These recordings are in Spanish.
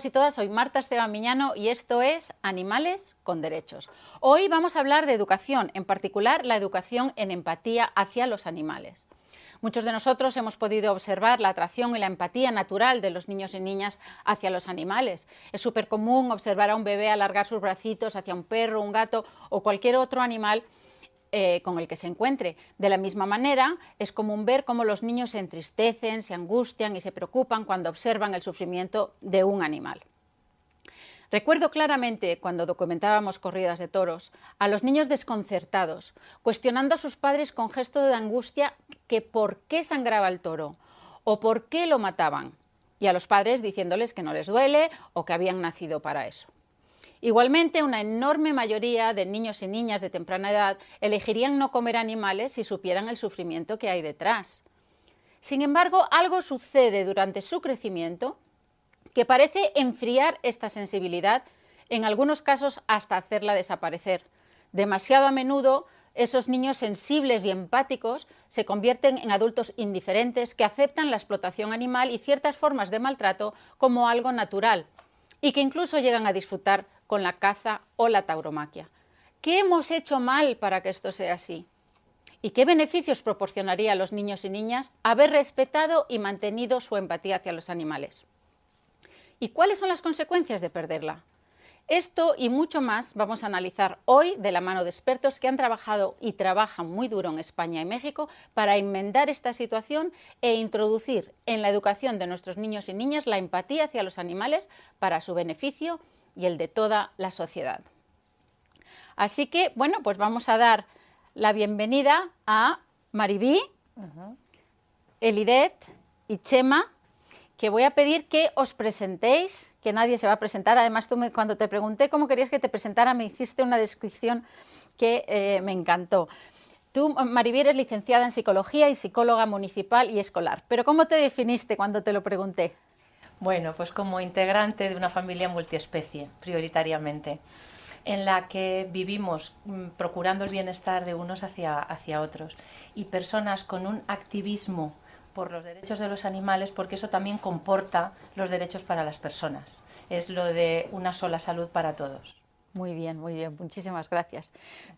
y todas, soy Marta Esteban Miñano y esto es Animales con Derechos. Hoy vamos a hablar de educación, en particular la educación en empatía hacia los animales. Muchos de nosotros hemos podido observar la atracción y la empatía natural de los niños y niñas hacia los animales. Es súper común observar a un bebé alargar sus bracitos hacia un perro, un gato o cualquier otro animal con el que se encuentre. De la misma manera, es común ver cómo los niños se entristecen, se angustian y se preocupan cuando observan el sufrimiento de un animal. Recuerdo claramente, cuando documentábamos corridas de toros, a los niños desconcertados, cuestionando a sus padres con gesto de angustia que por qué sangraba el toro o por qué lo mataban, y a los padres diciéndoles que no les duele o que habían nacido para eso. Igualmente, una enorme mayoría de niños y niñas de temprana edad elegirían no comer animales si supieran el sufrimiento que hay detrás. Sin embargo, algo sucede durante su crecimiento que parece enfriar esta sensibilidad, en algunos casos hasta hacerla desaparecer. Demasiado a menudo, esos niños sensibles y empáticos se convierten en adultos indiferentes que aceptan la explotación animal y ciertas formas de maltrato como algo natural y que incluso llegan a disfrutar con la caza o la tauromaquia. ¿Qué hemos hecho mal para que esto sea así? ¿Y qué beneficios proporcionaría a los niños y niñas haber respetado y mantenido su empatía hacia los animales? ¿Y cuáles son las consecuencias de perderla? Esto y mucho más vamos a analizar hoy de la mano de expertos que han trabajado y trabajan muy duro en España y México para enmendar esta situación e introducir en la educación de nuestros niños y niñas la empatía hacia los animales para su beneficio y el de toda la sociedad. Así que, bueno, pues vamos a dar la bienvenida a Maribí, Elidet y Chema, que voy a pedir que os presentéis, que nadie se va a presentar. Además, tú cuando te pregunté cómo querías que te presentara, me hiciste una descripción que me encantó. Tú, Maribí, eres licenciada en Psicología y psicóloga municipal y escolar. ¿Pero cómo te definiste cuando te lo pregunté? Bueno, pues como integrante de una familia multiespecie, prioritariamente, en la que vivimos procurando el bienestar de unos hacia otros, y personas con un activismo por los derechos de los animales, porque eso también comporta los derechos para las personas. Es lo de una sola salud para todos. Muy bien, muchísimas gracias.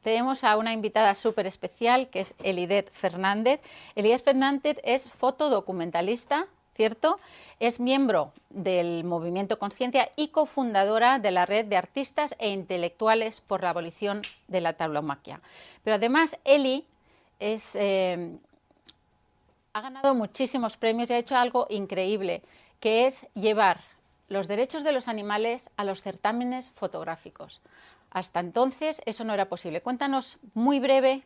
Tenemos a una invitada súper especial que es Elidet Fernández. Elidet Fernández es fotodocumentalista, ¿cierto? Es miembro del Movimiento Consciencia y cofundadora de la Red de Artistas e Intelectuales por la Abolición de la Tauromaquia. Pero además, Eli ha ganado muchísimos premios y ha hecho algo increíble, que es llevar los derechos de los animales a los certámenes fotográficos. Hasta entonces eso no era posible. Cuéntanos muy breve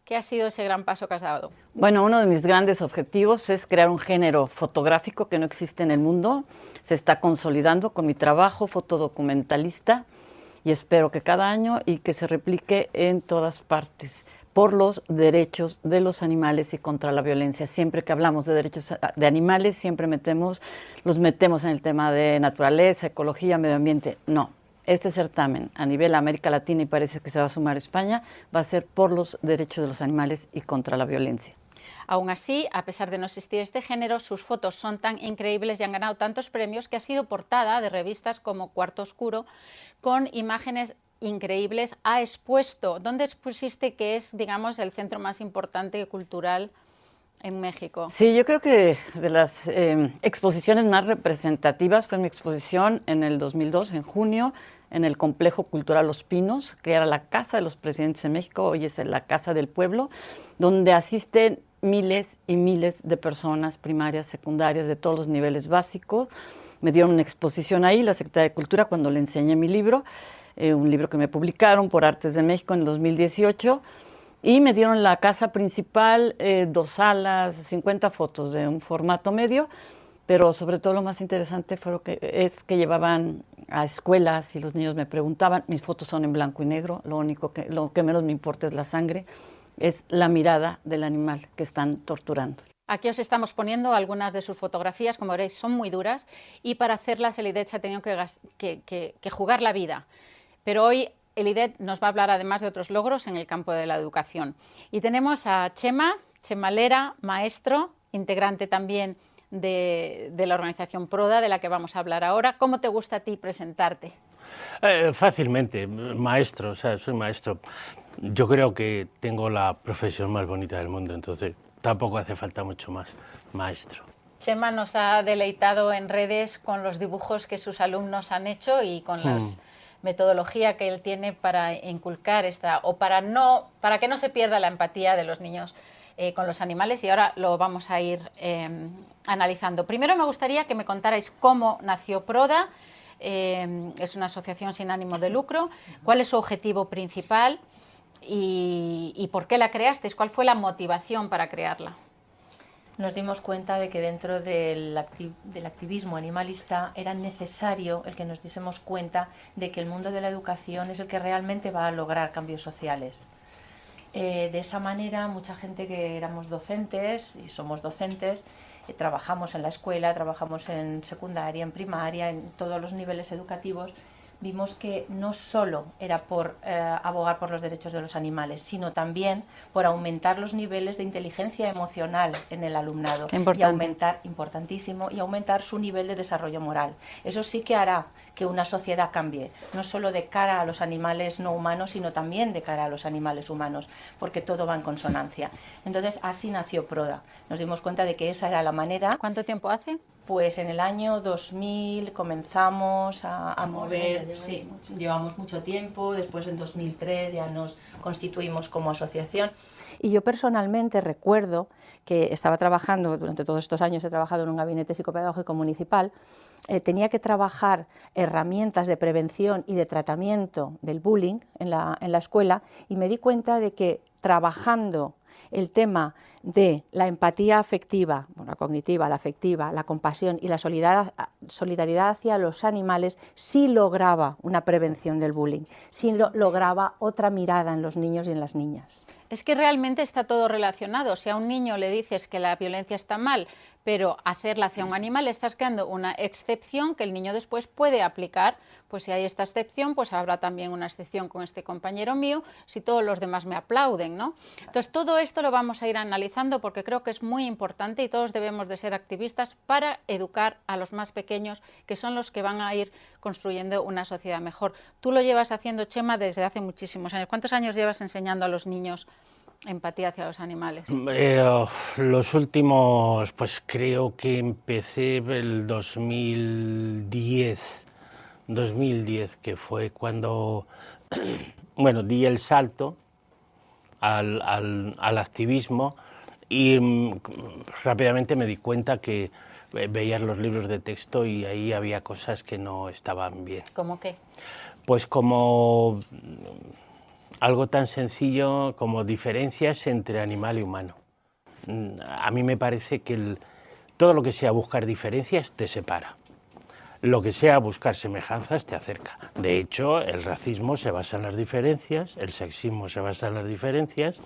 qué ha sido ese gran paso que has dado. Bueno, uno de mis grandes objetivos es crear un género fotográfico que no existe en el mundo. Se está consolidando con mi trabajo fotodocumentalista y espero que cada año y que se replique en todas partes por los derechos de los animales y contra la violencia. Siempre que hablamos de derechos de animales, siempre los metemos en el tema de naturaleza, ecología, medio ambiente. No, este certamen a nivel América Latina, y parece que se va a sumar España, va a ser por los derechos de los animales y contra la violencia. Aún así, a pesar de no existir este género, sus fotos son tan increíbles y han ganado tantos premios que ha sido portada de revistas como Cuarto Oscuro, con imágenes increíbles. Ha expuesto, ¿dónde expusiste que es, digamos, el centro más importante cultural en México? Sí, yo creo que de las exposiciones más representativas fue mi exposición en el 2002, en junio, en el Complejo Cultural Los Pinos, que era la Casa de los Presidentes de México, hoy es la Casa del Pueblo, donde asisten miles y miles de personas primarias, secundarias, de todos los niveles básicos. Me dieron una exposición ahí, la Secretaría de Cultura, cuando le enseñé mi libro, un libro que me publicaron por Artes de México en el 2018, y me dieron la casa principal, 2 salas, 50 fotos de un formato medio, pero sobre todo lo más interesante es que llevaban a escuelas y los niños me preguntaban, mis fotos son en blanco y negro, lo que menos me importa es la sangre, es la mirada del animal que están torturando. Aquí os estamos poniendo algunas de sus fotografías, como veréis son muy duras, y para hacerlas Elidet se ha tenido que jugar la vida. Pero hoy Elidet nos va a hablar además de otros logros en el campo de la educación. Y tenemos a Chema Lera, maestro, integrante también de la organización PRODA, de la que vamos a hablar ahora. ¿Cómo te gusta a ti presentarte? Fácilmente, maestro, o sea, soy maestro. Yo creo que tengo la profesión más bonita del mundo, entonces tampoco hace falta mucho más, maestro. Chema nos ha deleitado en redes con los dibujos que sus alumnos han hecho y con la metodología que él tiene para inculcar para que no se pierda la empatía de los niños con los animales, y ahora lo vamos a ir analizando. Primero me gustaría que me contarais cómo nació PRODA. Es una asociación sin ánimo de lucro. ¿Cuál es su objetivo principal y por qué la creasteis? ¿Cuál fue la motivación para crearla? Nos dimos cuenta de que dentro del activismo animalista era necesario el que nos diésemos cuenta de que el mundo de la educación es el que realmente va a lograr cambios sociales. De esa manera, mucha gente que éramos docentes y somos docentes, trabajamos en la escuela, trabajamos en secundaria, en primaria, en todos los niveles educativos, vimos que no solo era por abogar por los derechos de los animales, sino también por aumentar los niveles de inteligencia emocional en el alumnado. Y aumentar, importantísimo, y aumentar su nivel de desarrollo moral. Eso sí que hará que una sociedad cambie, no solo de cara a los animales no humanos, sino también de cara a los animales humanos, porque todo va en consonancia. Entonces, así nació PRODA. Nos dimos cuenta de que esa era la manera. ¿Cuánto tiempo hace? Pues en el año 2000 comenzamos a mover, sí, llevamos mucho tiempo, después en 2003 ya nos constituimos como asociación. Y yo personalmente recuerdo que estaba trabajando, durante todos estos años he trabajado en un gabinete psicopedagógico municipal, tenía que trabajar herramientas de prevención y de tratamiento del bullying en la escuela, y me di cuenta de que trabajando el tema de la empatía afectiva, bueno, la cognitiva, la afectiva, la compasión y la solidaridad hacia los animales, sí lograba una prevención del bullying, sí lograba otra mirada en los niños y en las niñas. Es que realmente está todo relacionado. Si a un niño le dices que la violencia está mal, pero hacerla hacia un animal, le estás creando una excepción que el niño después puede aplicar. Pues si hay esta excepción, pues habrá también una excepción con este compañero mío, si todos los demás me aplauden, ¿no? Entonces todo esto lo vamos a ir analizando porque creo que es muy importante y todos debemos de ser activistas para educar a los más pequeños, que son los que van a ir construyendo una sociedad mejor. Tú lo llevas haciendo, Chema, desde hace muchísimos años. ¿Cuántos años llevas enseñando a los niños empatía hacia los animales? Los últimos, pues creo que empecé el 2010, que fue cuando, bueno, di el salto al activismo y rápidamente me di cuenta que veías los libros de texto y ahí había cosas que no estaban bien. ¿Cómo qué? Pues como algo tan sencillo como diferencias entre animal y humano. A mí me parece que todo lo que sea buscar diferencias te separa. Lo que sea buscar semejanzas te acerca. De hecho, el racismo se basa en las diferencias, el sexismo se basa en las diferencias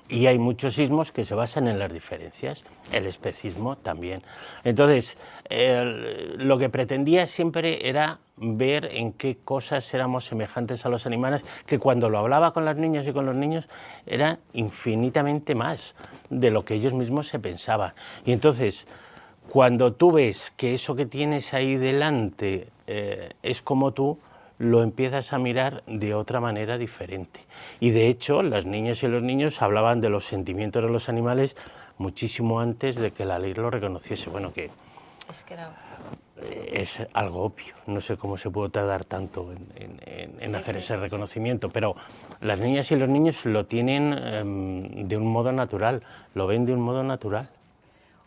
y hay muchos ismos que se basan en las diferencias, el especismo también. Entonces, lo que pretendía siempre era ver en qué cosas éramos semejantes a los animales, que cuando lo hablaba con las niñas y con los niños era infinitamente más de lo que ellos mismos se pensaban. Y entonces, cuando tú ves que eso que tienes ahí delante es como tú, lo empiezas a mirar de otra manera diferente. Y de hecho, las niñas y los niños hablaban de los sentimientos de los animales muchísimo antes de que la ley lo reconociese. Bueno, que es algo obvio, no sé cómo se puede tardar tanto en hacer ese reconocimiento, pero las niñas y los niños lo tienen de un modo natural, lo ven de un modo natural.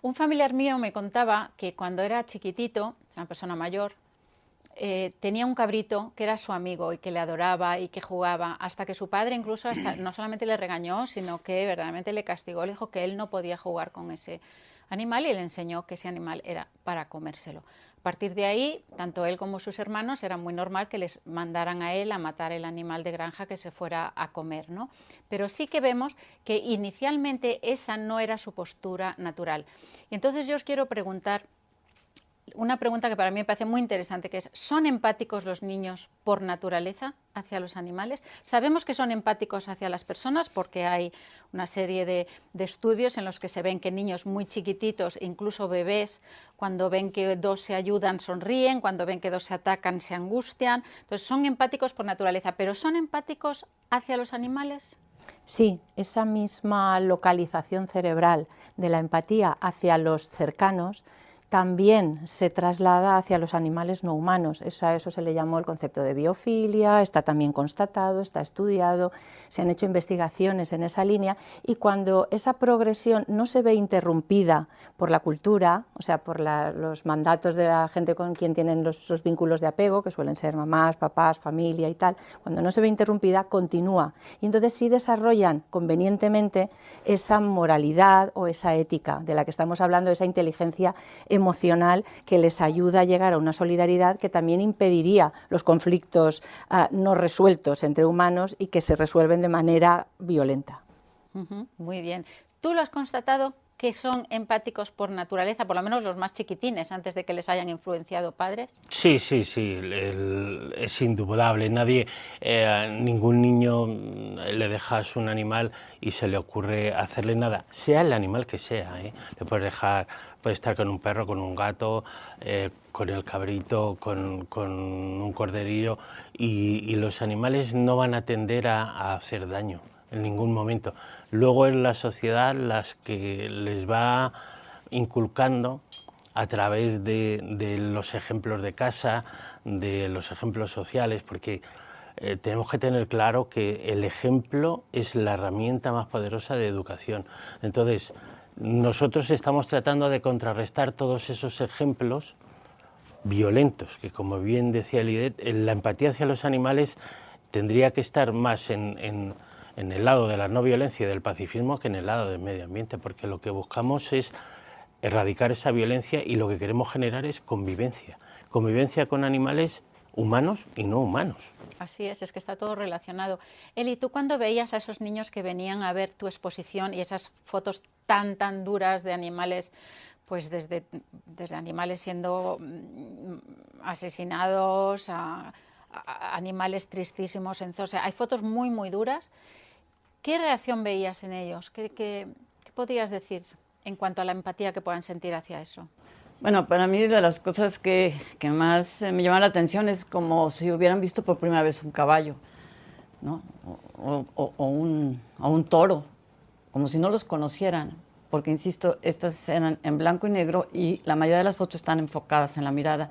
Un familiar mío me contaba que cuando era chiquitito, es una persona mayor, tenía un cabrito que era su amigo y que le adoraba y que jugaba, hasta que su padre incluso no solamente le regañó, sino que verdaderamente le castigó, le dijo que él no podía jugar con ese animal y le enseñó que ese animal era para comérselo. A partir de ahí, tanto él como sus hermanos era muy normal que les mandaran a él a matar el animal de granja que se fuera a comer, ¿no? Pero sí que vemos que inicialmente esa no era su postura natural. Y entonces yo os quiero preguntar, una pregunta que para mí me parece muy interesante, que es, ¿son empáticos los niños por naturaleza hacia los animales? Sabemos que son empáticos hacia las personas porque hay una serie de estudios en los que se ven que niños muy chiquititos, incluso bebés, cuando ven que dos se ayudan sonríen, cuando ven que dos se atacan se angustian. Entonces son empáticos por naturaleza, pero ¿son empáticos hacia los animales? Sí, esa misma localización cerebral de la empatía hacia los cercanos también se traslada hacia los animales no humanos. A eso se le llamó el concepto de biofilia, está también constatado, está estudiado, se han hecho investigaciones en esa línea, y cuando esa progresión no se ve interrumpida por la cultura, o sea, por los mandatos de la gente con quien tienen esos vínculos de apego, que suelen ser mamás, papás, familia y tal, cuando no se ve interrumpida, continúa. Y entonces sí desarrollan convenientemente esa moralidad o esa ética de la que estamos hablando, esa inteligencia emocional que les ayuda a llegar a una solidaridad que también impediría los conflictos no resueltos entre humanos y que se resuelven de manera violenta. Muy bien. ¿Tú lo has constatado que son empáticos por naturaleza, por lo menos los más chiquitines, antes de que les hayan influenciado padres? Sí, sí, sí, es indudable. Ningún niño le dejas un animal y se le ocurre hacerle nada, sea el animal que sea, ¿eh? Le puedes estar con un perro, con un gato, con el cabrito, con un corderillo, y los animales no van a tender a hacer daño en ningún momento. Luego es la sociedad las que les va inculcando a través de los ejemplos de casa, de los ejemplos sociales, porque tenemos que tener claro que el ejemplo es la herramienta más poderosa de educación. Entonces, nosotros estamos tratando de contrarrestar todos esos ejemplos violentos, que como bien decía Lidet, la empatía hacia los animales tendría que estar más en el lado de la no violencia y del pacifismo que en el lado del medio ambiente, porque lo que buscamos es erradicar esa violencia y lo que queremos generar es convivencia con animales humanos y no humanos. Así es que está todo relacionado. Eli, ¿tú cuando veías a esos niños que venían a ver tu exposición y esas fotos tan duras de animales, pues desde animales siendo asesinados a animales tristísimos en zoos, hay fotos muy duras, ¿qué reacción veías en ellos? ¿Qué podrías decir en cuanto a la empatía que puedan sentir hacia eso? Bueno, para mí de las cosas que más me llaman la atención es como si hubieran visto por primera vez un caballo, ¿no? o un toro, como si no los conocieran, porque insisto, estas eran en blanco y negro y la mayoría de las fotos están enfocadas en la mirada.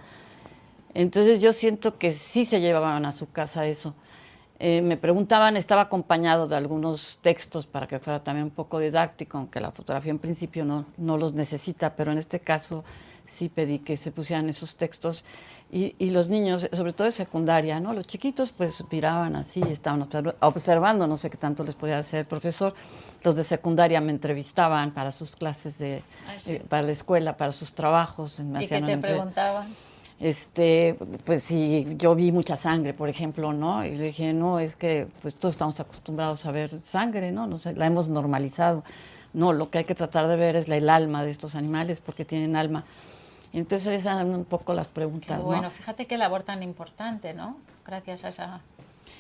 Entonces yo siento que sí se llevaban a su casa eso. Me preguntaban, estaba acompañado de algunos textos para que fuera también un poco didáctico, aunque la fotografía en principio no los necesita, pero en este caso sí pedí que se pusieran esos textos, y los niños, sobre todo de secundaria, ¿no? Los chiquitos pues miraban así, estaban observando, no sé qué tanto les podía hacer el profesor. Los de secundaria me entrevistaban para sus clases para la escuela, para sus trabajos. ¿Y qué te preguntaban? Pues si yo vi mucha sangre, por ejemplo, ¿no? Y le dije, no, es que pues todos estamos acostumbrados a ver sangre, ¿no? No sé, la hemos normalizado. No, lo que hay que tratar de ver es el alma de estos animales, porque tienen alma. Entonces esas eran un poco las preguntas, Qué bueno, ¿no? fíjate qué labor tan importante, ¿no? Gracias a esa...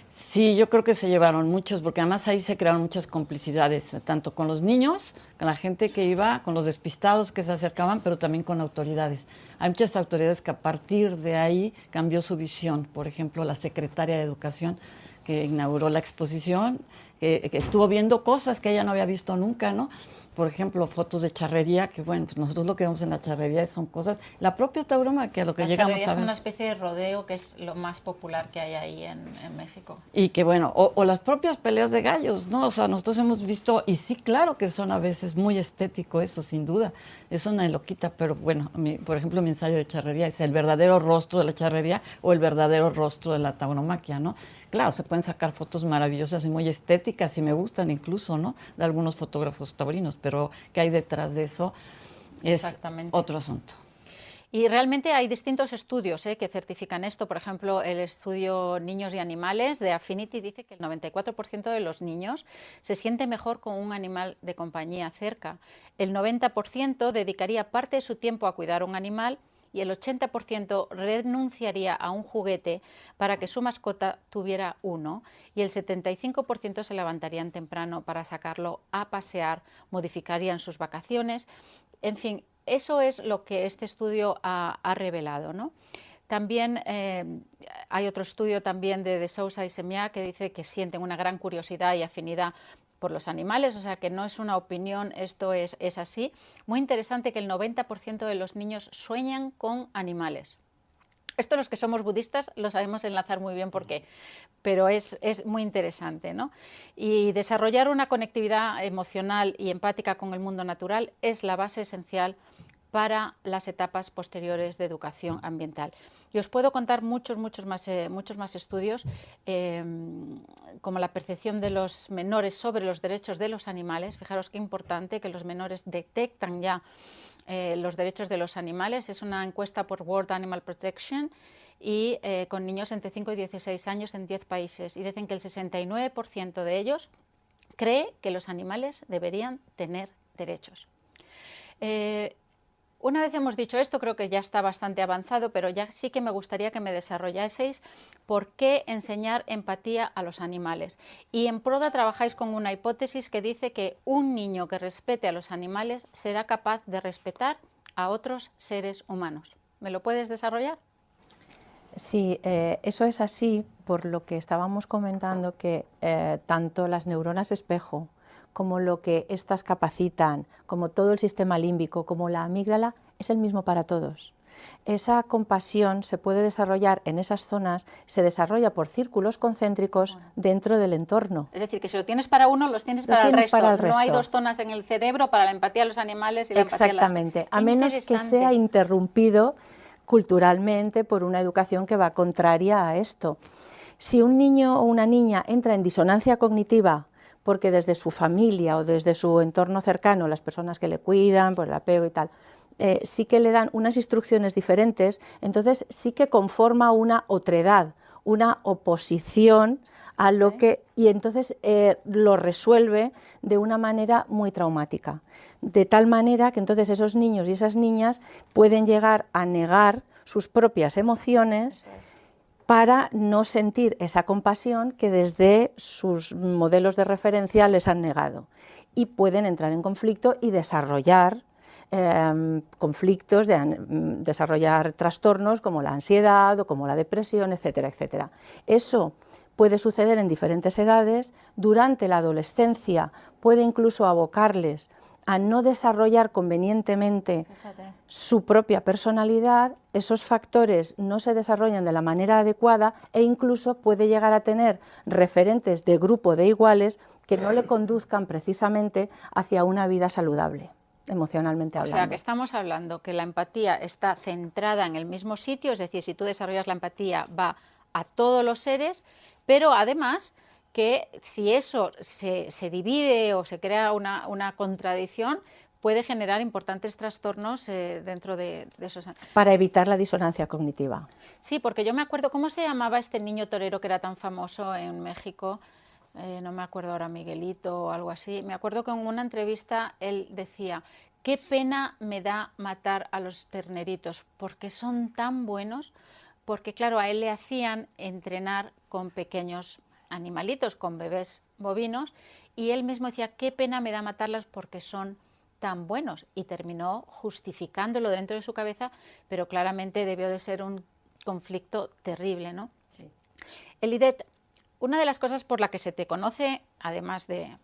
Sí, yo creo que se llevaron muchos, porque además ahí se crearon muchas complicidades, tanto con los niños, con la gente que iba, con los despistados que se acercaban, pero también con autoridades. Hay muchas autoridades que a partir de ahí cambió su visión. Por ejemplo, la secretaria de Educación, que inauguró la exposición, que estuvo viendo cosas que ella no había visto nunca, ¿no? Por ejemplo, fotos de charrería, que bueno, pues nosotros lo que vemos en la charrería son cosas, la propia tauromaquia, lo que llegamos a ver. La charrería es una especie de rodeo que es lo más popular que hay ahí en México. Y que bueno, o las propias peleas de gallos, ¿no? O sea, nosotros hemos visto, y sí, claro que son a veces muy estético eso, sin duda, eso nadie lo quita, pero bueno, por ejemplo, mi ensayo de charrería es el verdadero rostro de la charrería o el verdadero rostro de la tauromaquia, ¿no? Claro, se pueden sacar fotos maravillosas y muy estéticas, y me gustan incluso, ¿no? De algunos fotógrafos taurinos, pero ¿qué hay detrás de eso? Es otro asunto. Y realmente hay distintos estudios que certifican esto. Por ejemplo, el estudio Niños y Animales de Affinity dice que el 94% de los niños se siente mejor con un animal de compañía cerca. El 90% dedicaría parte de su tiempo a cuidar un animal, y el 80% renunciaría a un juguete para que su mascota tuviera uno, y el 75% se levantarían temprano para sacarlo a pasear, modificarían sus vacaciones. En fin, eso es lo que este estudio ha revelado, ¿no? También hay otro estudio también de Sousa y Semiá que dice que sienten una gran curiosidad y afinidad por los animales, o sea que no es una opinión, esto es así. Muy interesante que el 90% de los niños sueñan con animales. Esto los que somos budistas lo sabemos enlazar muy bien por qué, pero es muy interesante, ¿no? Y desarrollar una conectividad emocional y empática con el mundo natural es la base esencial para las etapas posteriores de educación ambiental. Y os puedo contar muchos más estudios, como la percepción de los menores sobre los derechos de los animales. Fijaros qué importante que los menores detectan ya los derechos de los animales. Es una encuesta por World Animal Protection y con niños entre 5 y 16 años en 10 países. Y dicen que el 69% de ellos cree que los animales deberían tener derechos. Una vez hemos dicho esto, creo que ya está bastante avanzado, pero ya sí que me gustaría que me desarrollaseis por qué enseñar empatía a los animales. Y en Proda trabajáis con una hipótesis que dice que un niño que respete a los animales será capaz de respetar a otros seres humanos. ¿Me lo puedes desarrollar? Sí, eso es así por lo que estábamos comentando, que tanto las neuronas espejo como lo que éstas capacitan, como todo el sistema límbico, como la amígdala, es el mismo para todos. Esa compasión se puede desarrollar en esas zonas, se desarrolla por círculos concéntricos dentro del entorno. Es decir, que si lo tienes para uno, los tienes para el resto. No hay dos zonas en el cerebro para la empatía a los animales y la empatía a las... Exactamente, a menos que sea interrumpido culturalmente por una educación que va contraria a esto. Si un niño o una niña entra en disonancia cognitiva porque desde su familia o desde su entorno cercano, las personas que le cuidan, por el apego y tal, sí que le dan unas instrucciones diferentes, entonces sí que conforma una otredad, una oposición a lo que, y entonces lo resuelve de una manera muy traumática, de tal manera que entonces esos niños y esas niñas pueden llegar a negar sus propias emociones para no sentir esa compasión que desde sus modelos de referencia les han negado, y pueden entrar en conflicto y desarrollar conflictos, desarrollar trastornos como la ansiedad o como la depresión, etcétera, etcétera. Eso puede suceder en diferentes edades. Durante la adolescencia puede incluso abocarles a no desarrollar convenientemente su propia personalidad. Esos factores no se desarrollan de la manera adecuada e incluso puede llegar a tener referentes de grupo de iguales que no le conduzcan precisamente hacia una vida saludable, emocionalmente hablando. O sea, que estamos hablando que la empatía está centrada en el mismo sitio, es decir, si tú desarrollas la empatía va a todos los seres, pero además que si eso se divide o se crea una contradicción, puede generar importantes trastornos dentro de esos... Para evitar la disonancia cognitiva. Sí, porque yo me acuerdo, ¿cómo se llamaba este niño torero que era tan famoso en México? No me acuerdo ahora, Miguelito o algo así. Me acuerdo que en una entrevista él decía: qué pena me da matar a los terneritos, porque son tan buenos, porque claro, a él le hacían entrenar con pequeños animalitos, con bebés bovinos, y él mismo decía, qué pena me da matarlos porque son tan buenos, y terminó justificándolo dentro de su cabeza, pero claramente debió de ser un conflicto terrible, ¿no? Sí. Elidet, una de las cosas por la que se te conoce, además de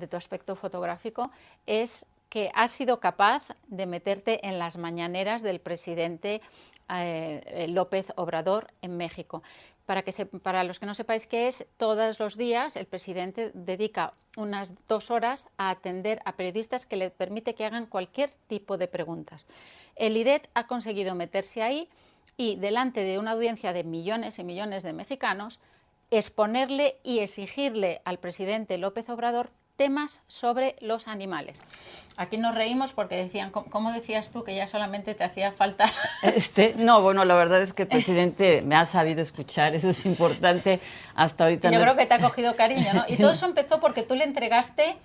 tu aspecto fotográfico, es que has sido capaz de meterte en las mañaneras del presidente López Obrador en México. Para los que no sepáis qué es, todos los días el presidente dedica unas 2 horas a atender a periodistas que le permite que hagan cualquier tipo de preguntas. Elidet ha conseguido meterse ahí y delante de una audiencia de millones y millones de mexicanos, exponerle y exigirle al presidente López Obrador temas sobre los animales. Aquí nos reímos porque decían, ¿cómo decías tú que ya solamente te hacía falta? No, bueno, la verdad es que el presidente me ha sabido escuchar, eso es importante hasta ahorita. Yo creo que te ha cogido cariño, ¿no? Y todo eso empezó porque tú le entregaste,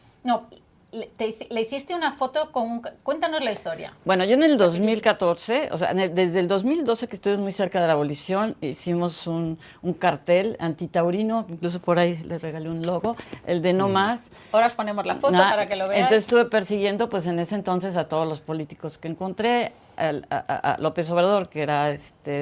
le hiciste una foto con... Cuéntanos la historia. Bueno, yo en el 2014, o sea, desde el 2012 que estoy muy cerca de la abolición, hicimos un cartel antitaurino, incluso por ahí les regalé un logo, el de No Más. Ahora os ponemos la foto para que lo veáis. Entonces estuve persiguiendo, pues en ese entonces, a todos los políticos que encontré, a López Obrador, que era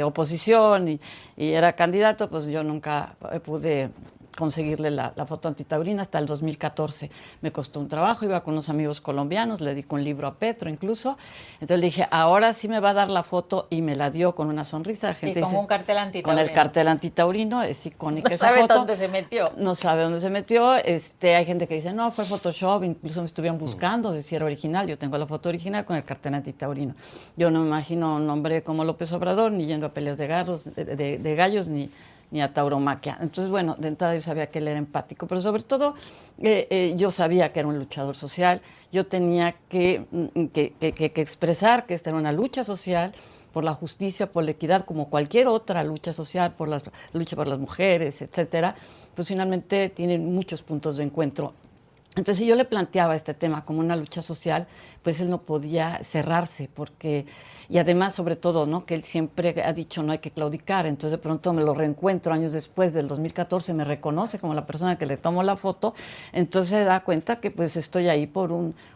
oposición y era candidato, pues yo nunca pude conseguirle la foto antitaurina hasta el 2014. Me costó un trabajo, iba con unos amigos colombianos, le di un libro a Petro incluso. Entonces le dije, ahora sí me va a dar la foto, y me la dio con una sonrisa. La gente y con dice, un cartel antitaurino. Con el cartel antitaurino, es icónica esa foto. No sabe dónde se metió. No sabe dónde se metió. Hay gente que dice, no, fue Photoshop, incluso me estuvieron buscando si era original. Yo tengo la foto original con el cartel antitaurino. Yo no me imagino un hombre como López Obrador, ni yendo a peleas de gallos, ni a tauromaquia. Entonces, bueno, de entrada yo sabía que él era empático, pero sobre todo yo sabía que era un luchador social. Yo tenía que expresar que esta era una lucha social por la justicia, por la equidad, como cualquier otra lucha social, por la lucha por las mujeres, etcétera. Pues finalmente tienen muchos puntos de encuentro. Entonces, si yo le planteaba este tema como una lucha social, pues él no podía cerrarse, porque, y además, sobre todo, ¿no?, que él siempre ha dicho no hay que claudicar. Entonces, de pronto me lo reencuentro años después, del 2014, me reconoce como la persona que le tomó la foto. Entonces se da cuenta que pues estoy ahí por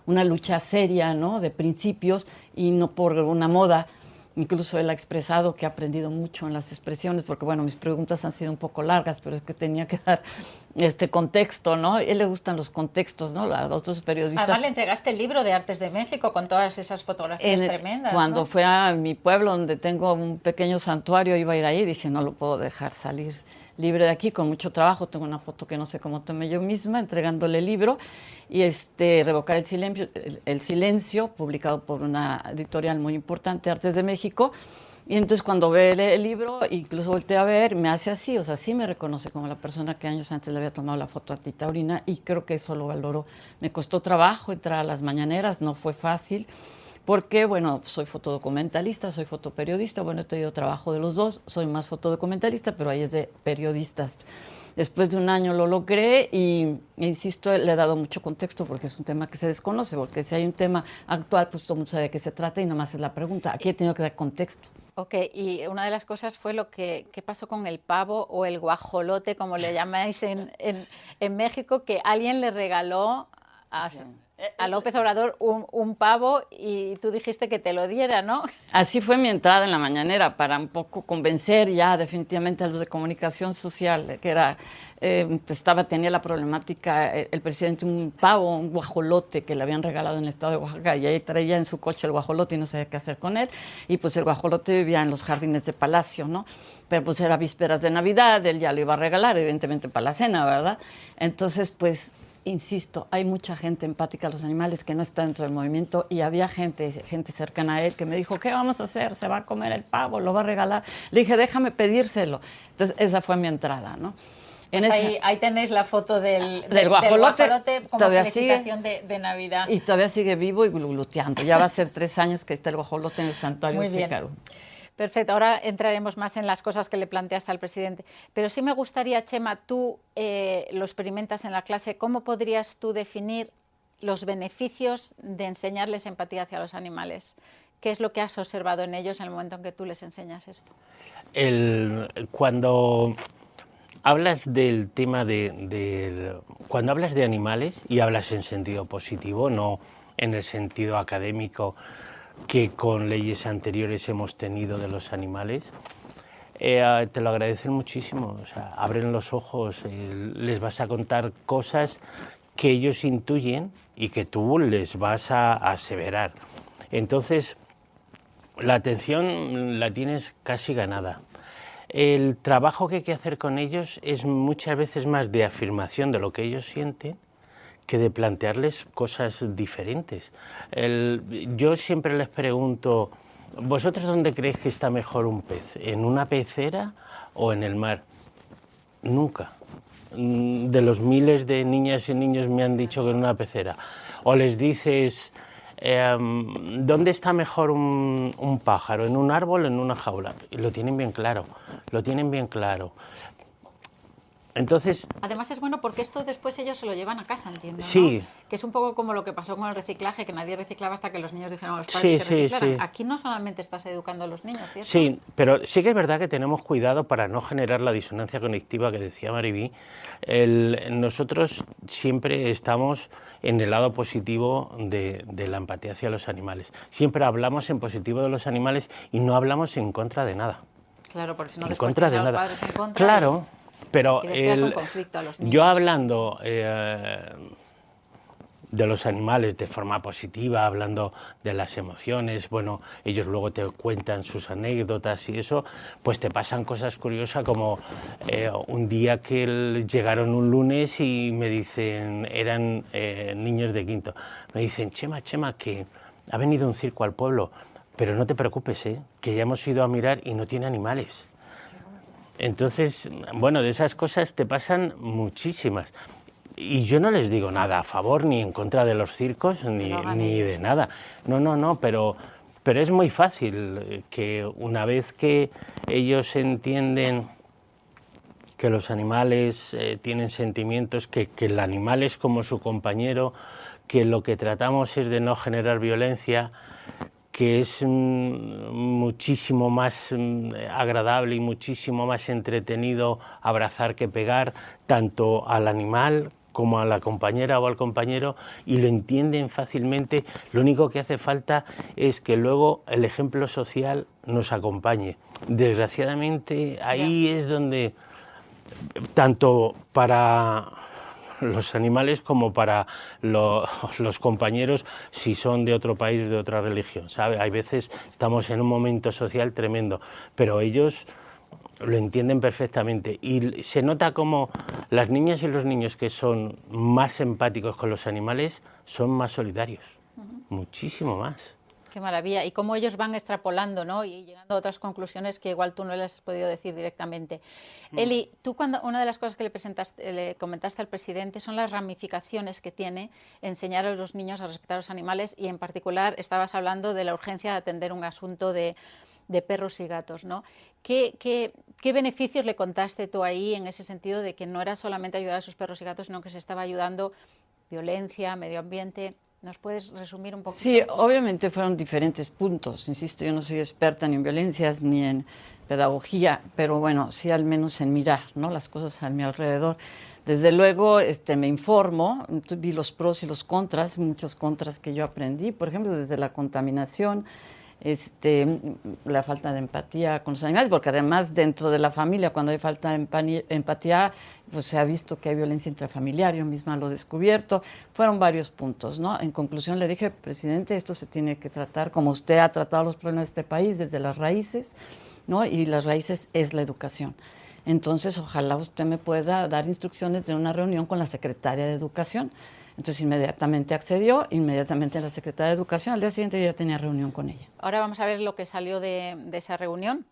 una lucha seria, ¿no?, de principios, y no por una moda. Incluso él ha expresado que ha aprendido mucho en las expresiones, porque bueno, mis preguntas han sido un poco largas, pero es que tenía que dar este contexto, ¿no? A él le gustan los contextos, ¿no? A los otros periodistas. Además le entregaste el libro de Artes de México con todas esas fotografías tremendas, Cuando ¿no? fue a mi pueblo, donde tengo un pequeño santuario, iba a ir ahí, dije, no lo puedo dejar salir libre de aquí, con mucho trabajo. Tengo una foto que no sé cómo tomé yo misma, entregándole el libro, y Revocar el silencio, publicado por una editorial muy importante, Artes de México. Y entonces cuando ve el libro, incluso volteé a ver, me hace así, o sea, sí me reconoce como la persona que años antes le había tomado la foto antitaurina, y creo que eso lo valoró. Me costó trabajo entrar a las mañaneras, no fue fácil, porque, bueno, soy fotodocumentalista, soy fotoperiodista, bueno, he tenido trabajo de los dos, soy más fotodocumentalista, pero ahí es de periodistas. Después de un año lo logré y, insisto, le he dado mucho contexto porque es un tema que se desconoce, porque si hay un tema actual, pues todo el mundo sabe de qué se trata y nomás es la pregunta. Aquí he tenido que dar contexto. Ok, y una de las cosas fue qué pasó con el pavo o el guajolote, como le llamáis en México, que alguien le regaló a López Obrador un pavo y tú dijiste que te lo diera, ¿no? Así fue mi entrada en la mañanera, para un poco convencer ya definitivamente a los de comunicación social, que era, tenía la problemática, el presidente, un pavo, un guajolote que le habían regalado en el estado de Oaxaca, y ahí traía en su coche el guajolote y no sabía qué hacer con él, y pues el guajolote vivía en los jardines de Palacio, ¿no? Pero pues era vísperas de Navidad, él ya lo iba a regalar, evidentemente para la cena, ¿verdad? Entonces, pues, insisto, hay mucha gente empática a los animales que no está dentro del movimiento, y había gente cercana a él que me dijo, ¿qué vamos a hacer? ¿Se va a comer el pavo? ¿Lo va a regalar? Le dije, déjame pedírselo. Entonces, esa fue mi entrada, ¿no? Pues ahí tenéis la foto del guajolote como felicitación de Navidad. Y todavía sigue vivo y gluteando. Ya va a ser 3 años que está el guajolote en el santuario de Sícaro. Perfecto, ahora entraremos más en las cosas que le planteaste al presidente. Pero sí me gustaría, Chema, tú lo experimentas en la clase, ¿cómo podrías tú definir los beneficios de enseñarles empatía hacia los animales? ¿Qué es lo que has observado en ellos en el momento en que tú les enseñas esto? Cuando hablas del tema cuando hablas de animales y hablas en sentido positivo, no en el sentido académico que con leyes anteriores hemos tenido de los animales, te lo agradecen muchísimo. O sea, abren los ojos, les vas a contar cosas que ellos intuyen y que tú les vas a aseverar. Entonces, la atención la tienes casi ganada. El trabajo que hay que hacer con ellos es muchas veces más de afirmación de lo que ellos sienten que de plantearles cosas diferentes. Yo siempre les pregunto, ¿vosotros dónde creéis que está mejor un pez? ¿En una pecera o en el mar? Nunca. De los miles de niñas y niños me han dicho que en una pecera. O les dices, ¿dónde está mejor un pájaro? ¿En un árbol o en una jaula? Y lo tienen bien claro, lo tienen bien claro. Entonces, Además es bueno porque esto después ellos se lo llevan a casa, entiendo, ¿no? sí. Que es un poco como lo que pasó con el reciclaje, que nadie reciclaba hasta que los niños dijeron a los Sí, padres que sí, reciclaran. sí. Aquí no solamente estás educando a los niños, ¿cierto? Sí, pero sí que es verdad que tenemos cuidado para no generar la disonancia cognitiva que decía Mariví. Nosotros siempre estamos en el lado positivo de la empatía hacia los animales. Siempre hablamos en positivo de los animales y no hablamos en contra de nada. Claro, porque si no En después contra tienes de a los nada. padres en contra Claro, pero y les creas un conflicto a los niños. yo hablando de los animales de forma positiva, hablando de las emociones, bueno, ellos luego te cuentan sus anécdotas y eso, pues te pasan cosas curiosas como un día que llegaron un lunes y me dicen, eran niños de quinto, me dicen, Chema, que ha venido un circo al pueblo, pero no te preocupes, que ya hemos ido a mirar y no tiene animales. Entonces, bueno, de esas cosas te pasan muchísimas. Y yo no les digo nada a favor ni en contra de los circos ni de nada. No, pero es muy fácil que una vez que ellos entienden que los animales tienen sentimientos, que el animal es como su compañero, que lo que tratamos es de no generar violencia, que es muchísimo más agradable y muchísimo más entretenido abrazar que pegar, tanto al animal como a la compañera o al compañero, y lo entienden fácilmente. Lo único que hace falta es que luego el ejemplo social nos acompañe. Desgraciadamente ahí es donde, tanto para los animales como para los compañeros, si son de otro país, de otra religión, ¿sabe? Hay veces estamos en un momento social tremendo, pero ellos lo entienden perfectamente y se nota como las niñas y los niños que son más empáticos con los animales son más solidarios, muchísimo más. Qué maravilla. Y cómo ellos van extrapolando, ¿no? Y llegando a otras conclusiones que igual tú no les has podido decir directamente. Eli, tú una de las cosas que le comentaste al presidente son las ramificaciones que tiene enseñar a los niños a respetar a los animales, y en particular estabas hablando de la urgencia de atender un asunto de perros y gatos, ¿no? ¿Qué beneficios le contaste tú ahí en ese sentido de que no era solamente ayudar a sus perros y gatos, sino que se estaba ayudando violencia, medio ambiente? ¿Nos puedes resumir un poquito? Sí, obviamente fueron diferentes puntos. Insisto, yo no soy experta ni en violencias ni en pedagogía, pero bueno, sí al menos en mirar, ¿no?, las cosas a mi alrededor. Desde luego me informo, vi los pros y los contras, muchos contras que yo aprendí, por ejemplo, desde la contaminación, la falta de empatía con los animales, porque además dentro de la familia, cuando hay falta de empatía, pues se ha visto que hay violencia intrafamiliar, yo misma lo he descubierto. Fueron varios puntos, ¿no? En conclusión le dije, presidente, esto se tiene que tratar como usted ha tratado los problemas de este país, desde las raíces, ¿no? Y las raíces es la educación. Entonces, ojalá usted me pueda dar instrucciones de una reunión con la secretaria de Educación. Entonces, inmediatamente accedió, inmediatamente la secretaria de Educación, al día siguiente yo ya tenía reunión con ella. Ahora vamos a ver lo que salió de esa reunión.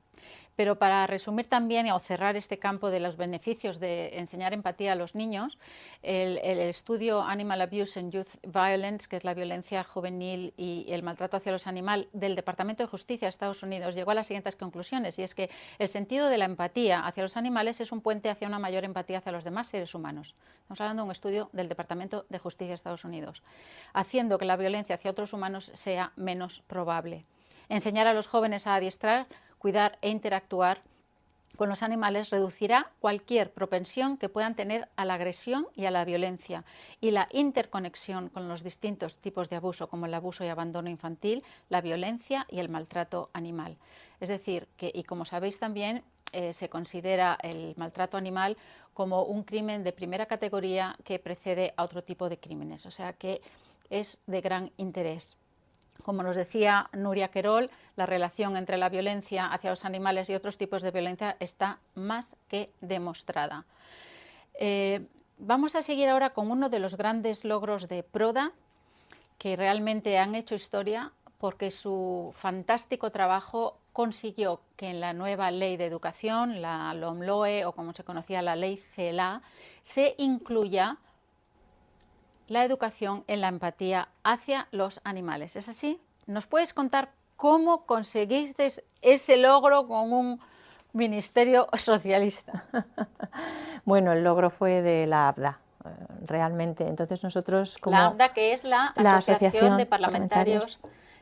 Pero para resumir también o cerrar este campo de los beneficios de enseñar empatía a los niños, el estudio Animal Abuse and Youth Violence, que es la violencia juvenil y el maltrato hacia los animales, del Departamento de Justicia de Estados Unidos, llegó a las siguientes conclusiones, y es que el sentido de la empatía hacia los animales es un puente hacia una mayor empatía hacia los demás seres humanos. Estamos hablando de un estudio del Departamento de Justicia de Estados Unidos, haciendo que la violencia hacia otros humanos sea menos probable. Enseñar a los jóvenes a adiestrar, cuidar e interactuar con los animales reducirá cualquier propensión que puedan tener a la agresión y a la violencia, y la interconexión con los distintos tipos de abuso, como el abuso y abandono infantil, la violencia y el maltrato animal. Es decir, que, y como sabéis también, se considera el maltrato animal como un crimen de primera categoría que precede a otro tipo de crímenes, o sea que es de gran interés. Como nos decía Nuria Querol, la relación entre la violencia hacia los animales y otros tipos de violencia está más que demostrada. Vamos a seguir ahora con uno de los grandes logros de Proda, que realmente han hecho historia porque su fantástico trabajo consiguió que en la nueva ley de educación, la LOMLOE, o como se conocía la ley CELA, se incluya la educación en la empatía hacia los animales. ¿Es así? ¿Nos puedes contar cómo conseguiste ese logro con un ministerio socialista. Bueno, el logro fue de la ABDA, realmente. Entonces nosotros como... La ABDA, que es la Asociación de Parlamentarios.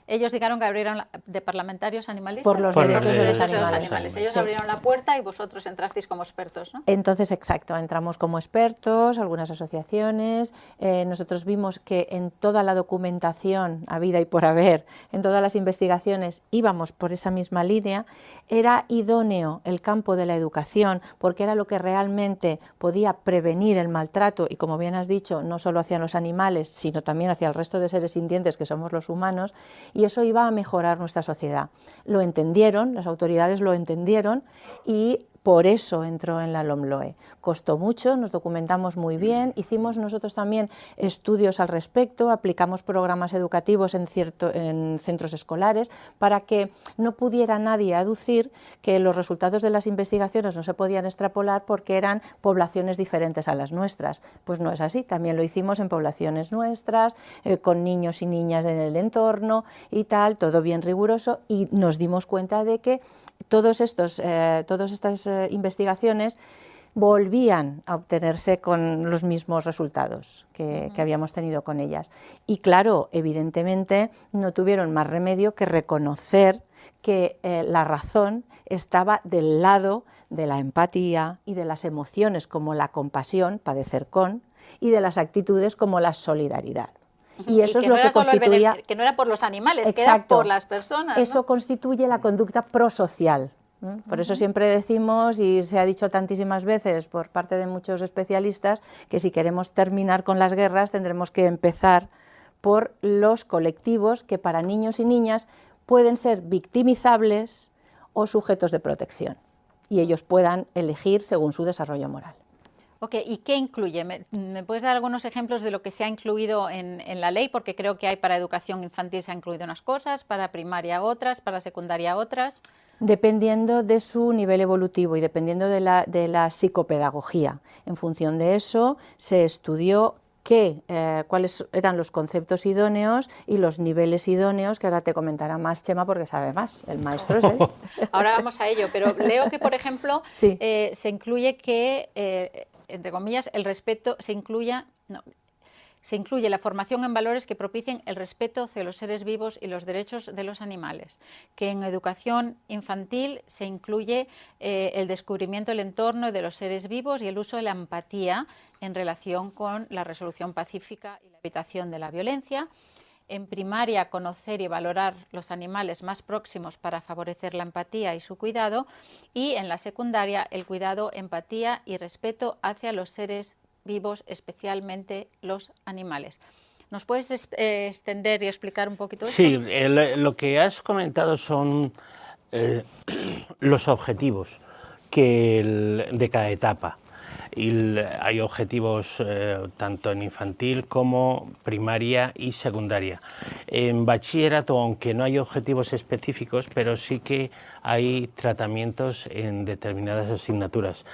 Ellos dijeron que abrieron de parlamentarios animalistas por los derechos de los animales. animales. Ellos abrieron la puerta y vosotros entrasteis como expertos, ¿no? Entonces, exacto, entramos como expertos, algunas asociaciones. Nosotros vimos que en toda la documentación habida y por haber, en todas las investigaciones, íbamos por esa misma línea. Era idóneo el campo de la educación porque era lo que realmente podía prevenir el maltrato y, como bien has dicho, no solo hacia los animales, sino también hacia el resto de seres sintientes que somos los humanos, y eso iba a mejorar nuestra sociedad. Lo entendieron, las autoridades lo entendieron y por eso entró en la LOMLOE. Costó mucho, nos documentamos muy bien, hicimos nosotros también estudios al respecto, aplicamos programas educativos en centros escolares para que no pudiera nadie aducir que los resultados de las investigaciones no se podían extrapolar porque eran poblaciones diferentes a las nuestras. Pues no es así, también lo hicimos en poblaciones nuestras, con niños y niñas en el entorno y tal, todo bien riguroso, y nos dimos cuenta de que todas estas investigaciones volvían a obtenerse con los mismos resultados que habíamos tenido con ellas. Y claro, evidentemente no tuvieron más remedio que reconocer que la razón estaba del lado de la empatía y de las emociones como la compasión, padecer con, y de las actitudes como la solidaridad. Y eso es lo que constituía... Que no era por los animales, exacto, que era por las personas, ¿no? Eso constituye la conducta prosocial. Por eso siempre decimos, y se ha dicho tantísimas veces por parte de muchos especialistas, que si queremos terminar con las guerras tendremos que empezar por los colectivos que para niños y niñas pueden ser victimizables o sujetos de protección, y ellos puedan elegir según su desarrollo moral. Ok, ¿y qué incluye? ¿Me puedes dar algunos ejemplos de lo que se ha incluido en la ley? Porque creo que hay para educación infantil se han incluido unas cosas, para primaria otras, para secundaria otras. Dependiendo de su nivel evolutivo y dependiendo de la psicopedagogía. En función de eso se estudió cuáles eran los conceptos idóneos y los niveles idóneos, que ahora te comentará más Chema porque sabe más, el maestro es él. Ahora vamos a ello, pero leo que, por ejemplo, sí. Se incluye que, entre comillas, el respeto se incluye la formación en valores que propicien el respeto hacia los seres vivos y los derechos de los animales, que en educación infantil se incluye el descubrimiento del entorno y de los seres vivos y el uso de la empatía en relación con la resolución pacífica y la evitación de la violencia. En primaria, conocer y valorar los animales más próximos para favorecer la empatía y su cuidado, y en la secundaria, el cuidado, empatía y respeto hacia los seres vivos, especialmente los animales. ¿Nos puedes extender y explicar un poquito esto? Sí, lo que has comentado son los objetivos de cada etapa. Y hay objetivos tanto en infantil como primaria y secundaria. En bachillerato, aunque no hay objetivos específicos, pero sí que hay tratamientos en determinadas asignaturas.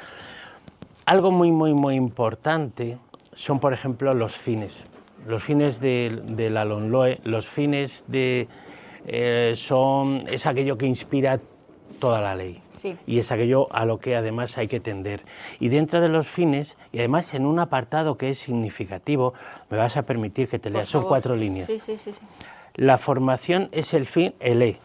Algo muy importante son, por ejemplo, los fines. Los fines de la LOMLOE, los fines es aquello que inspira toda la ley. Sí. Y es aquello a lo que además hay que tender. Y dentro de los fines, y además en un apartado que es significativo, me vas a permitir que te lea, son 4 líneas. Sí. La formación es el fin, el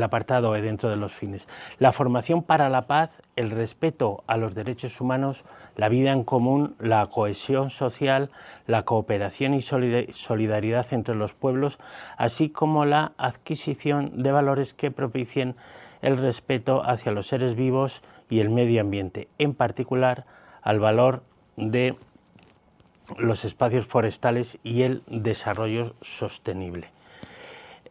apartado E dentro de los fines. La formación para la paz, el respeto a los derechos humanos, la vida en común, la cohesión social, la cooperación y solidaridad entre los pueblos, así como la adquisición de valores que propicien el respeto hacia los seres vivos y el medio ambiente, en particular al valor de los espacios forestales y el desarrollo sostenible.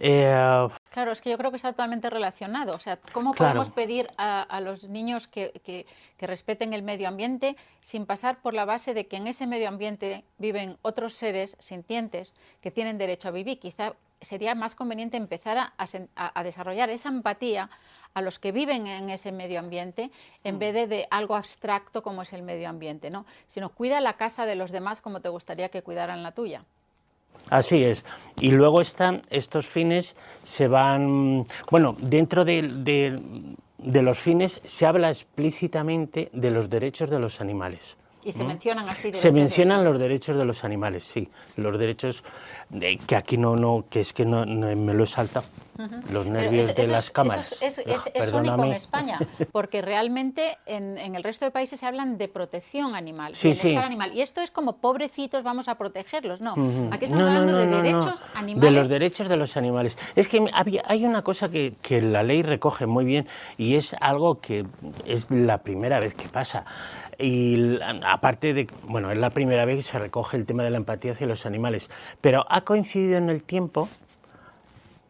Claro, es que yo creo que está totalmente relacionado. O sea, ¿cómo podemos pedir a los niños que respeten el medio ambiente sin pasar por la base de que en ese medio ambiente viven otros seres sintientes que tienen derecho a vivir? Quizá sería más conveniente empezar a desarrollar esa empatía a los que viven en ese medio ambiente en vez de algo abstracto como es el medio ambiente, ¿no? Sino cuida la casa de los demás como te gustaría que cuidaran la tuya. Así es. Y luego estos fines se van, bueno, dentro de de los fines se habla explícitamente de los derechos de los animales. Y se mencionan así derechos. Se mencionan los derechos de los animales, sí. Los derechos que aquí que es que no me lo he saltado. Los nervios de las cámaras. Es único en España, porque realmente en el resto de países se hablan de protección animal, bienestar animal. Y esto es como pobrecitos, vamos a protegerlos. No, aquí estamos hablando de derechos animales. De los derechos de los animales. Es que hay una cosa que la ley recoge muy bien y es algo que es la primera vez que pasa. Y aparte de, bueno, es la primera vez que se recoge el tema de la empatía hacia los animales, pero ha coincidido en el tiempo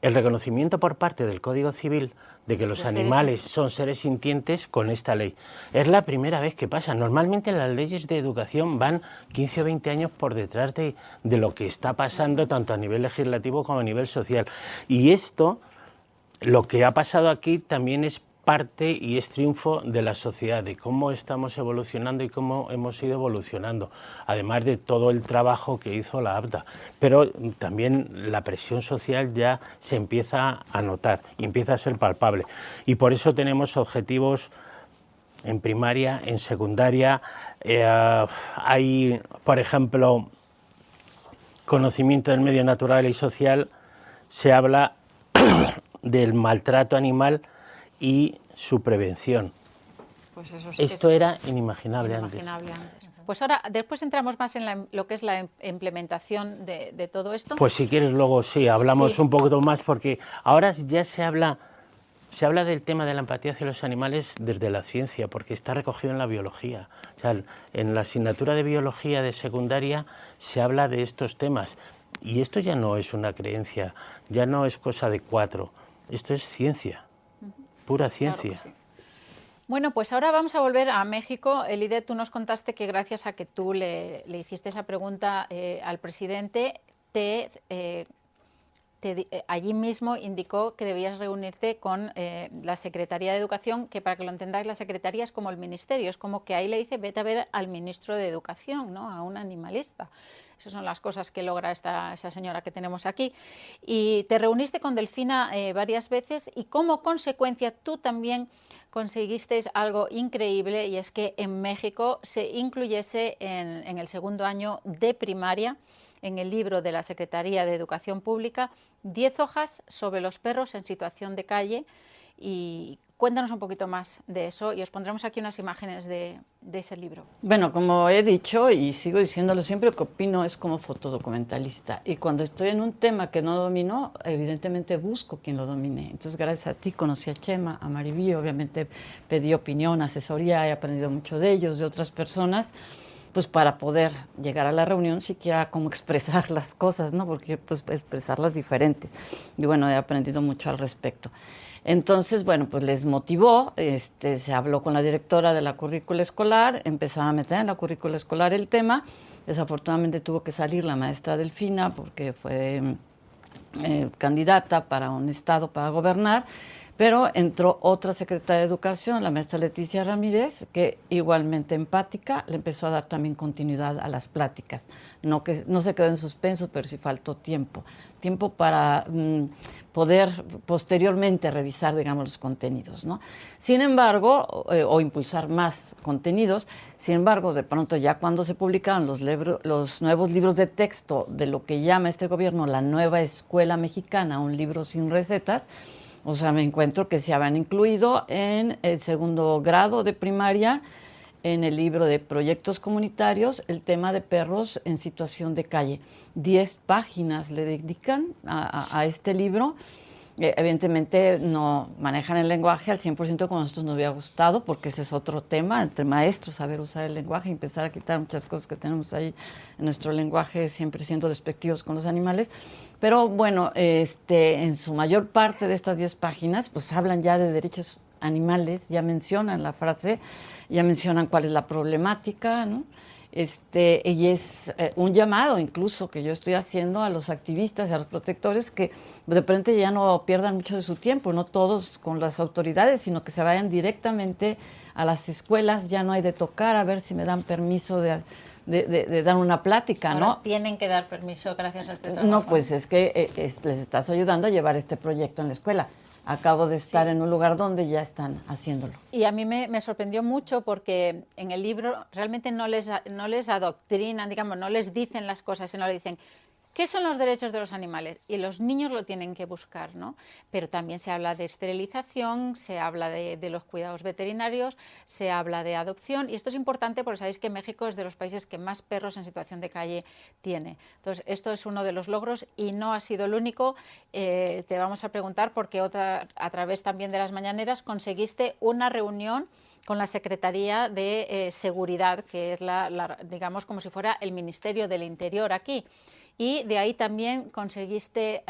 el reconocimiento por parte del Código Civil de que los animales son seres sintientes con esta ley. Es la primera vez que pasa. Normalmente las leyes de educación van 15 o 20 años por detrás de lo que está pasando tanto a nivel legislativo como a nivel social. Y esto, lo que ha pasado aquí también es parte y es triunfo de la sociedad, de cómo estamos evolucionando y cómo hemos ido evolucionando, además de todo el trabajo que hizo la ABDA. Pero también la presión social ya se empieza a notar y empieza a ser palpable. Y por eso tenemos objetivos en primaria, en secundaria. Hay, por ejemplo, conocimiento del medio natural y social, se habla del maltrato animal y su prevención. Pues eso esto era inimaginable antes. Pues ahora, después entramos más en lo que es la implementación de todo esto. Pues si quieres luego sí, hablamos un poquito más, porque ahora ya se habla del tema de la empatía hacia los animales desde la ciencia, porque está recogido en la biología. O sea, en la asignatura de biología de secundaria se habla de estos temas. Y esto ya no es una creencia, ya no es cosa de cuatro, esto es ciencia. Pura ciencia. Claro que sí. Bueno, pues ahora vamos a volver a México. Elide, tú nos contaste que gracias a que tú le hiciste esa pregunta al presidente, allí mismo indicó que debías reunirte con la Secretaría de Educación, que para que lo entendáis, la Secretaría es como el Ministerio, es como que ahí le dice vete a ver al Ministro de Educación, ¿no? A un animalista. Esas son las cosas que logra esa señora que tenemos aquí. Y te reuniste con Delfina varias veces y como consecuencia tú también conseguiste algo increíble, y es que en México se incluyese en el segundo año de primaria, en el libro de la Secretaría de Educación Pública, 10 hojas sobre los perros en situación de calle. Y cuéntanos un poquito más de eso y os pondremos aquí unas imágenes de ese libro. Bueno, como he dicho y sigo diciéndolo siempre, lo que opino es como fotodocumentalista. Y cuando estoy en un tema que no domino, evidentemente busco quien lo domine. Entonces, gracias a ti conocí a Chema, a Maribí, obviamente pedí opinión, asesoría, he aprendido mucho de ellos, de otras personas, pues para poder llegar a la reunión siquiera cómo expresar las cosas, ¿no? Porque pues expresarlas diferente. Y bueno, he aprendido mucho al respecto. Entonces, bueno, pues les motivó, se habló con la directora de la currícula escolar, empezaron a meter en la currícula escolar el tema. Desafortunadamente tuvo que salir la maestra Delfina porque fue candidata para un estado para gobernar, pero entró otra secretaria de Educación, la maestra Leticia Ramírez, que igualmente empática, le empezó a dar también continuidad a las pláticas. No se quedó en suspenso, pero sí faltó tiempo para poder posteriormente revisar, digamos, los contenidos, ¿no? Sin embargo, o impulsar más contenidos. Sin embargo, de pronto ya cuando se publicaron los nuevos libros de texto de lo que llama este gobierno la nueva escuela mexicana, un libro sin recetas, o sea, me encuentro que se habían incluido en el segundo grado de primaria, en el libro de proyectos comunitarios, el tema de perros en situación de calle. 10 páginas le dedican a este libro. Evidentemente no manejan el lenguaje al 100% como a nosotros nos hubiera gustado, porque ese es otro tema, entre maestros, saber usar el lenguaje y empezar a quitar muchas cosas que tenemos ahí en nuestro lenguaje, siempre siendo despectivos con los animales. Pero bueno, en su mayor parte de estas 10 páginas, pues hablan ya de derechos animales, ya mencionan la frase, ya mencionan cuál es la problemática, ¿no? Y es un llamado incluso que yo estoy haciendo a los activistas y a los protectores que de repente ya no pierdan mucho de su tiempo, no todos con las autoridades, sino que se vayan directamente a las escuelas. Ya no hay de tocar a ver si me dan permiso de dar una plática, ahora ¿no? Tienen que dar permiso gracias a este trabajo. No, pues es que les estás ayudando a llevar este proyecto en la escuela. acabo de estar en un lugar donde ya están haciéndolo. Y a mí me sorprendió mucho porque en el libro realmente no les adoctrinan, digamos, no les dicen las cosas, sino le dicen ¿qué son los derechos de los animales? Y los niños lo tienen que buscar, ¿no? Pero también se habla de esterilización, se habla de los cuidados veterinarios, se habla de adopción, y esto es importante porque sabéis que México es de los países que más perros en situación de calle tiene. Entonces, esto es uno de los logros y no ha sido el único. Te vamos a preguntar porque a través también de las mañaneras conseguiste una reunión con la Secretaría de Seguridad, que es digamos como si fuera el Ministerio del Interior aquí. Y de ahí también conseguiste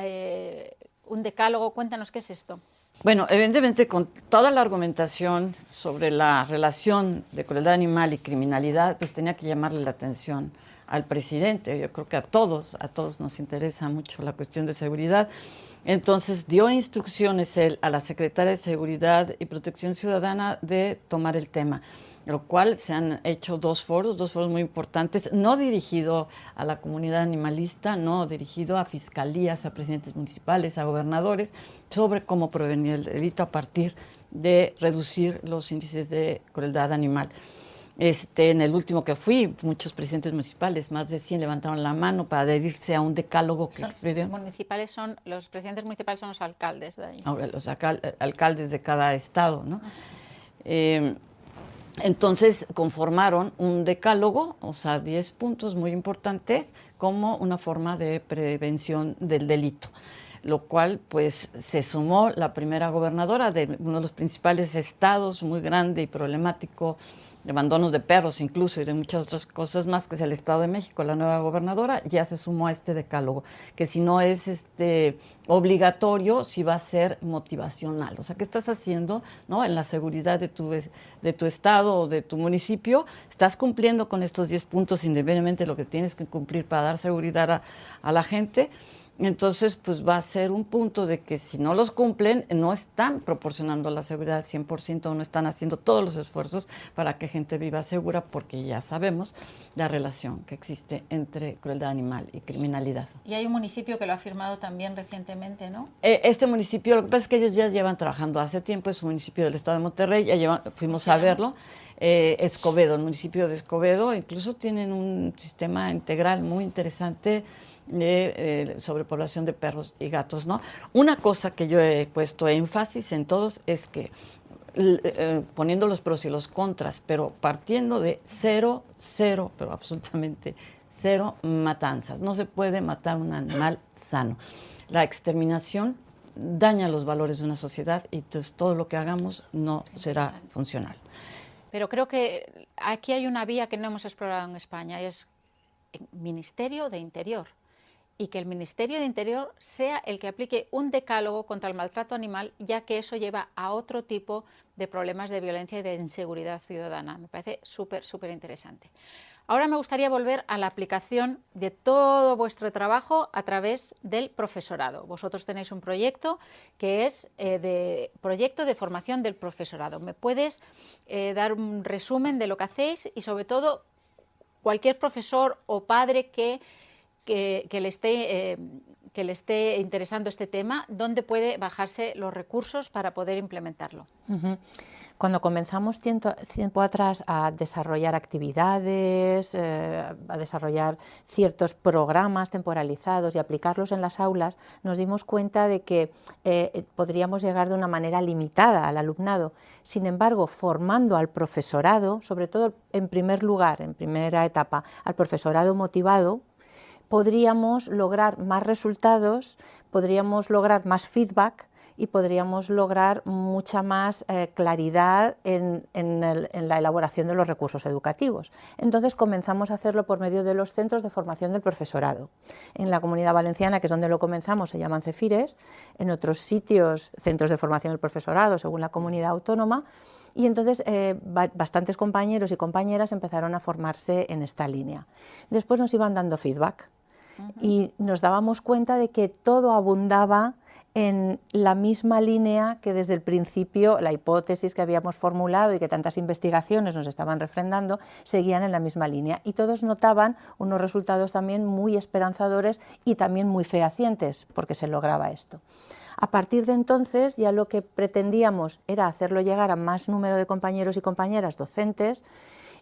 un decálogo. Cuéntanos qué es esto. Bueno, evidentemente con toda la argumentación sobre la relación de crueldad animal y criminalidad, pues tenía que llamarle la atención al presidente. Yo creo que a todos nos interesa mucho la cuestión de seguridad. Entonces dio instrucciones él a la Secretaria de Seguridad y Protección Ciudadana de tomar el tema, lo cual se han hecho dos foros muy importantes, no dirigido a la comunidad animalista, no dirigido a fiscalías, a presidentes municipales, a gobernadores, sobre cómo prevenir el delito a partir de reducir los índices de crueldad animal. En el último que fui, muchos presidentes municipales, más de 100 levantaron la mano para adherirse a un decálogo que expidieron. Los presidentes municipales son los alcaldes de ahí. Los alcaldes de cada estado, ¿no? Entonces conformaron un decálogo, o sea, 10 puntos muy importantes como una forma de prevención del delito, lo cual pues se sumó la primera gobernadora de uno de los principales estados, muy grande y problemático, de abandonos de perros incluso y de muchas otras cosas más, que es el Estado de México. La nueva gobernadora ya se sumó a este decálogo, que si no es obligatorio, sí va a ser motivacional. O sea, ¿qué estás haciendo, no, en la seguridad de tu estado o de tu municipio? Estás cumpliendo con estos 10 puntos independientemente de lo que tienes que cumplir para dar seguridad a la gente. Entonces, pues va a ser un punto de que si no los cumplen, no están proporcionando la seguridad al 100%, o no están haciendo todos los esfuerzos para que gente viva segura, porque ya sabemos la relación que existe entre crueldad animal y criminalidad. Y hay un municipio que lo ha firmado también recientemente, ¿no? Este municipio, lo que pasa es que ellos ya llevan trabajando hace tiempo, es un municipio del estado de Monterrey, fuimos a verlo. Escobedo, el municipio de Escobedo, incluso tienen un sistema integral muy interesante de sobrepoblación de perros y gatos, ¿no? Una cosa que yo he puesto énfasis en todos es que poniendo los pros y los contras, pero partiendo de cero, pero absolutamente cero matanzas. No se puede matar un animal sano. La exterminación daña los valores de una sociedad y entonces todo lo que hagamos no será funcional. Pero creo que aquí hay una vía que no hemos explorado en España, es el Ministerio de Interior. Y que el Ministerio de Interior sea el que aplique un decálogo contra el maltrato animal, ya que eso lleva a otro tipo de problemas de violencia y de inseguridad ciudadana. Me parece súper interesante. Ahora me gustaría volver a la aplicación de todo vuestro trabajo a través del profesorado. Vosotros tenéis un proyecto que es proyecto de formación del profesorado. ¿Me puedes dar un resumen de lo que hacéis y sobre todo cualquier profesor o padre que le esté interesando este tema, dónde puede bajarse los recursos para poder implementarlo? Cuando comenzamos tiempo atrás a desarrollar actividades, a desarrollar ciertos programas temporalizados y aplicarlos en las aulas, nos dimos cuenta de que podríamos llegar de una manera limitada al alumnado. Sin embargo, formando al profesorado, sobre todo en primer lugar, en primera etapa, al profesorado motivado, podríamos lograr más resultados, podríamos lograr más feedback y podríamos lograr mucha más claridad en la elaboración de los recursos educativos. Entonces comenzamos a hacerlo por medio de los centros de formación del profesorado. En la Comunidad Valenciana, que es donde lo comenzamos, se llaman CEFIRES, en otros sitios, centros de formación del profesorado, según la comunidad autónoma, y entonces bastantes compañeros y compañeras empezaron a formarse en esta línea. Después nos iban dando feedback. Y nos dábamos cuenta de que todo abundaba en la misma línea que desde el principio la hipótesis que habíamos formulado y que tantas investigaciones nos estaban refrendando seguían en la misma línea, y todos notaban unos resultados también muy esperanzadores y también muy fehacientes porque se lograba esto. A partir de entonces ya lo que pretendíamos era hacerlo llegar a más número de compañeros y compañeras docentes,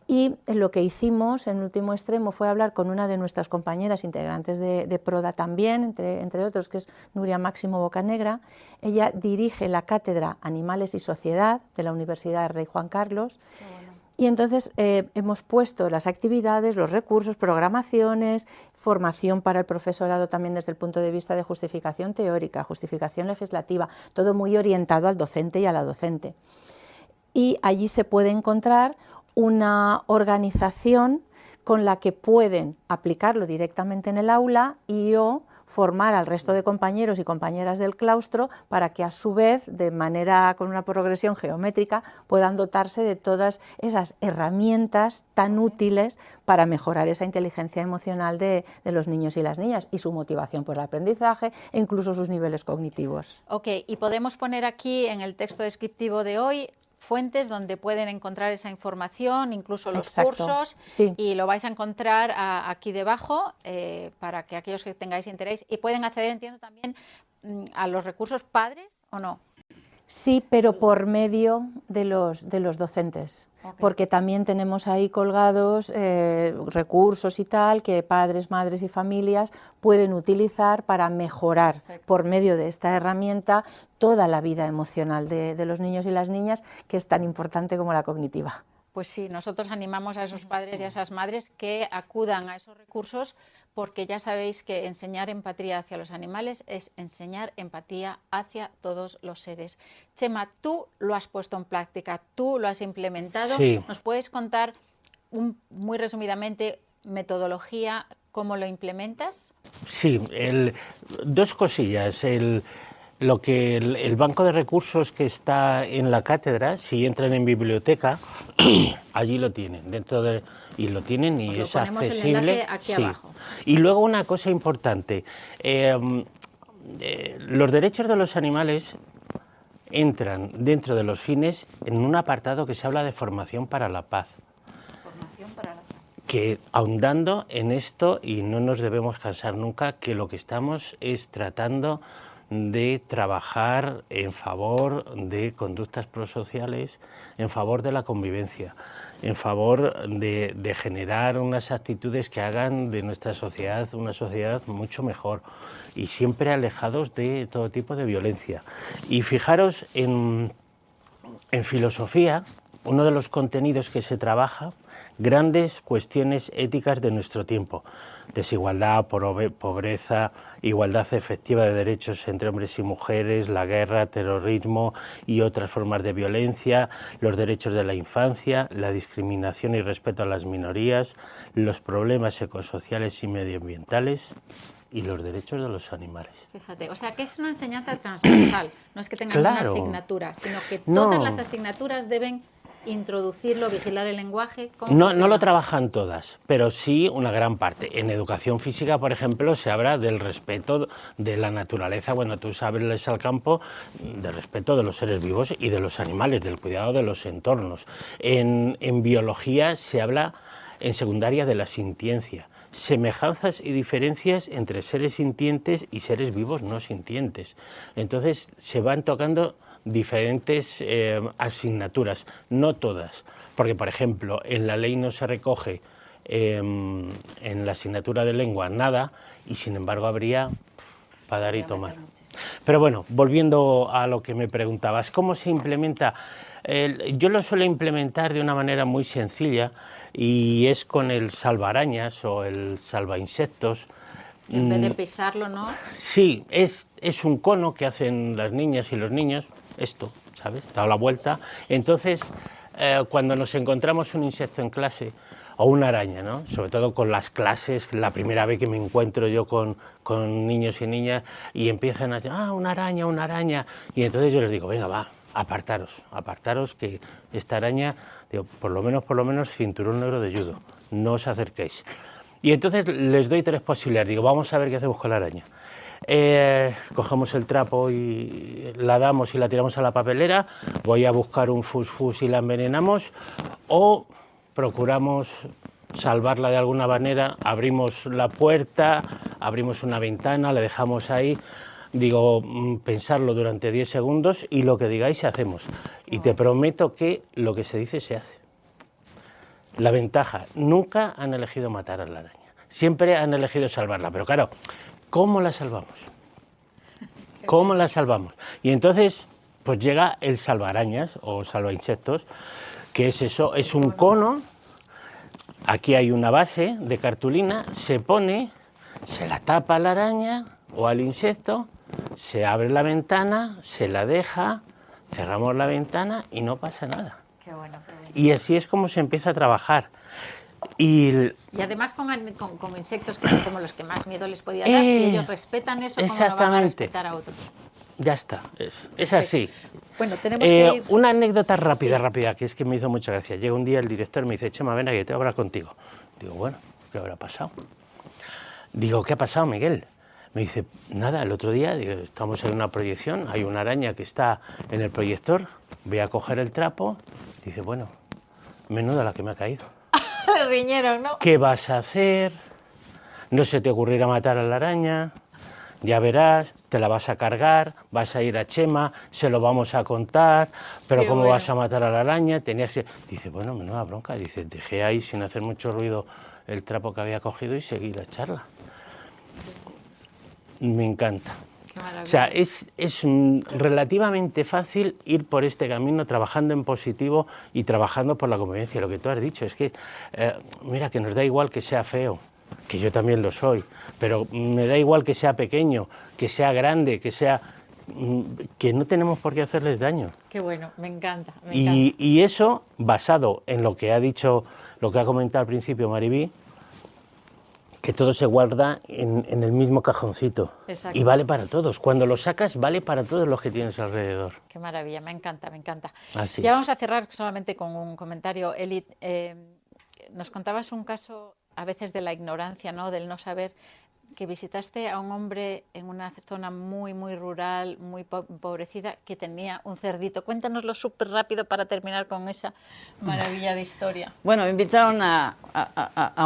y lo que hicimos en último extremo fue hablar con una de nuestras compañeras integrantes de Proda también, entre otros, que es Nuria Máximo Bocanegra. Ella dirige la cátedra Animales y Sociedad de la Universidad Rey Juan Carlos. Y entonces hemos puesto las actividades, los recursos, programaciones, formación para el profesorado también desde el punto de vista de justificación teórica, justificación legislativa, todo muy orientado al docente y a la docente. Y allí se puede encontrar una organización con la que pueden aplicarlo directamente en el aula y o formar al resto de compañeros y compañeras del claustro para que a su vez, de manera con una progresión geométrica, puedan dotarse de todas esas herramientas tan útiles para mejorar esa inteligencia emocional de los niños y las niñas y su motivación por el aprendizaje e incluso sus niveles cognitivos. Ok, y podemos poner aquí en el texto descriptivo de hoy fuentes donde pueden encontrar esa información, incluso los cursos, sí. Y lo vais a encontrar aquí debajo para que aquellos que tengáis interés, y pueden acceder, entiendo, también a los recursos padres, ¿o no? Sí, pero por medio de los docentes, porque también tenemos ahí colgados recursos y tal que padres, madres y familias pueden utilizar para mejorar por medio de esta herramienta toda la vida emocional de los niños y las niñas, que es tan importante como la cognitiva. Pues sí, nosotros animamos a esos padres y a esas madres que acudan a esos recursos, porque ya sabéis que enseñar empatía hacia los animales es enseñar empatía hacia todos los seres. Chema, tú lo has puesto en práctica, tú lo has implementado. Sí. ¿Nos puedes contar muy resumidamente metodología, cómo lo implementas? Sí, dos cosillas. El banco de recursos que está en la cátedra, si entran en biblioteca, allí lo tienen, y lo tienen y Pues es lo ponemos accesible. el enlace aquí abajo. Y luego una cosa importante, los derechos de los animales entran dentro de los fines en un apartado que se habla de formación para la paz. Formación para la paz. Que ahondando en esto, y no nos debemos cansar nunca, que lo que estamos es tratando de trabajar en favor de conductas prosociales, en favor de la convivencia, en favor de generar unas actitudes que hagan de nuestra sociedad una sociedad mucho mejor, y siempre alejados de todo tipo de violencia. Y fijaros, en filosofía, uno de los contenidos que se trabaja, grandes cuestiones éticas de nuestro tiempo: desigualdad, pobreza, igualdad efectiva de derechos entre hombres y mujeres, la guerra, terrorismo y otras formas de violencia, los derechos de la infancia, la discriminación y respeto a las minorías, los problemas ecosociales y medioambientales y los derechos de los animales. Fíjate, o sea que es una enseñanza transversal, no es que tengan una Claro. asignatura, sino que No. todas las asignaturas deben introducirlo, vigilar el lenguaje. No lo trabajan todas, pero sí una gran parte. En educación física, por ejemplo, se habla del respeto de la naturaleza. Cuando tú sales al campo, del respeto de los seres vivos y de los animales, del cuidado de los entornos. En biología se habla en secundaria de la sintiencia, semejanzas y diferencias entre seres sintientes y seres vivos no sintientes. Entonces se van tocando diferentes asignaturas, no todas, porque por ejemplo en la ley no se recoge en la asignatura de lengua nada, y sin embargo habría para dar y tomar. Pero bueno, volviendo a lo que me preguntabas, ¿cómo se implementa? Yo lo suelo implementar de una manera muy sencilla, y es con el salvaarañas o el salvainsectos. En vez de pisarlo, ¿no? Sí, es un cono que hacen las niñas y los niños, esto, ¿sabes? Da la vuelta. Entonces, cuando nos encontramos un insecto en clase, o una araña, ¿no? Sobre todo con las clases, la primera vez que me encuentro yo con niños y niñas, y empiezan a decir, una araña, y entonces yo les digo, venga, va, apartaros, que esta araña, digo, por lo menos cinturón negro de judo, no os acerquéis. Y entonces les doy tres posibilidades, digo, vamos a ver qué hacemos con la araña. Cogemos el trapo y la damos y la tiramos a la papelera, voy a buscar un fusfus y la envenenamos, o procuramos salvarla de alguna manera, abrimos la puerta, abrimos una ventana, la dejamos ahí. digo, pensarlo durante 10 segundos y lo que digáis hacemos. Y te prometo que lo que se dice se hace. La ventaja, nunca han elegido matar a la araña, siempre han elegido salvarla, pero claro, ¿cómo la salvamos? ¿Cómo la salvamos? Y entonces, pues llega el salvaarañas o salvainsectos, que es eso, es un cono, aquí hay una base de cartulina, se pone, se la tapa a la araña o al insecto, se abre la ventana, se la deja, cerramos la ventana y no pasa nada. Qué bueno, qué bueno. Y así es como se empieza a trabajar. Y además con insectos que son como los que más miedo les podía dar, si ellos respetan eso, ¿cómo no van a respetar a otros? Ya está, es así. Bueno, tenemos que ir... Una anécdota rápida, que es que me hizo mucha gracia. Llega un día el director y me dice, Chema, ven aquí, te voy a hablar contigo. Digo, bueno, ¿qué habrá pasado? Digo, ¿qué ha pasado, Miguel? Me dice, nada, el otro día digo, estamos en una proyección, hay una araña que está en el proyector, voy a coger el trapo. Dice, bueno, menuda la que me ha caído. Le riñeron, ¿no? ¿Qué vas a hacer? No se te ocurrirá matar a la araña, ya verás, te la vas a cargar, vas a ir a Chema, se lo vamos a contar, pero Qué ¿cómo bueno. vas a matar a la araña? Tenías que... Dice, bueno, menuda bronca, dice, dejé ahí sin hacer mucho ruido el trapo que había cogido y seguí la charla. Me encanta. Qué maravilla. O sea, es relativamente fácil ir por este camino trabajando en positivo y trabajando por la convivencia. Lo que tú has dicho es que, mira, que nos da igual que sea feo, que yo también lo soy, pero me da igual que sea pequeño, que sea grande, que sea... que no tenemos por qué hacerles daño. Qué bueno, me encanta, me encanta. Y eso, basado en lo que ha dicho, lo que ha comentado al principio Maribí, que todo se guarda en el mismo cajoncito. Exacto. Y vale para todos. Cuando lo sacas, vale para todos los que tienes alrededor. Qué maravilla, me encanta, me encanta. Así Ya es. vamos a cerrar solamente con un comentario. Eli, nos contabas un caso a veces de la ignorancia, ¿no? Del no saber, que visitaste a un hombre en una zona muy, muy rural, muy empobrecida, que tenía un cerdito. Cuéntanoslo súper rápido para terminar con esa maravilla de historia. Bueno, me invitaron a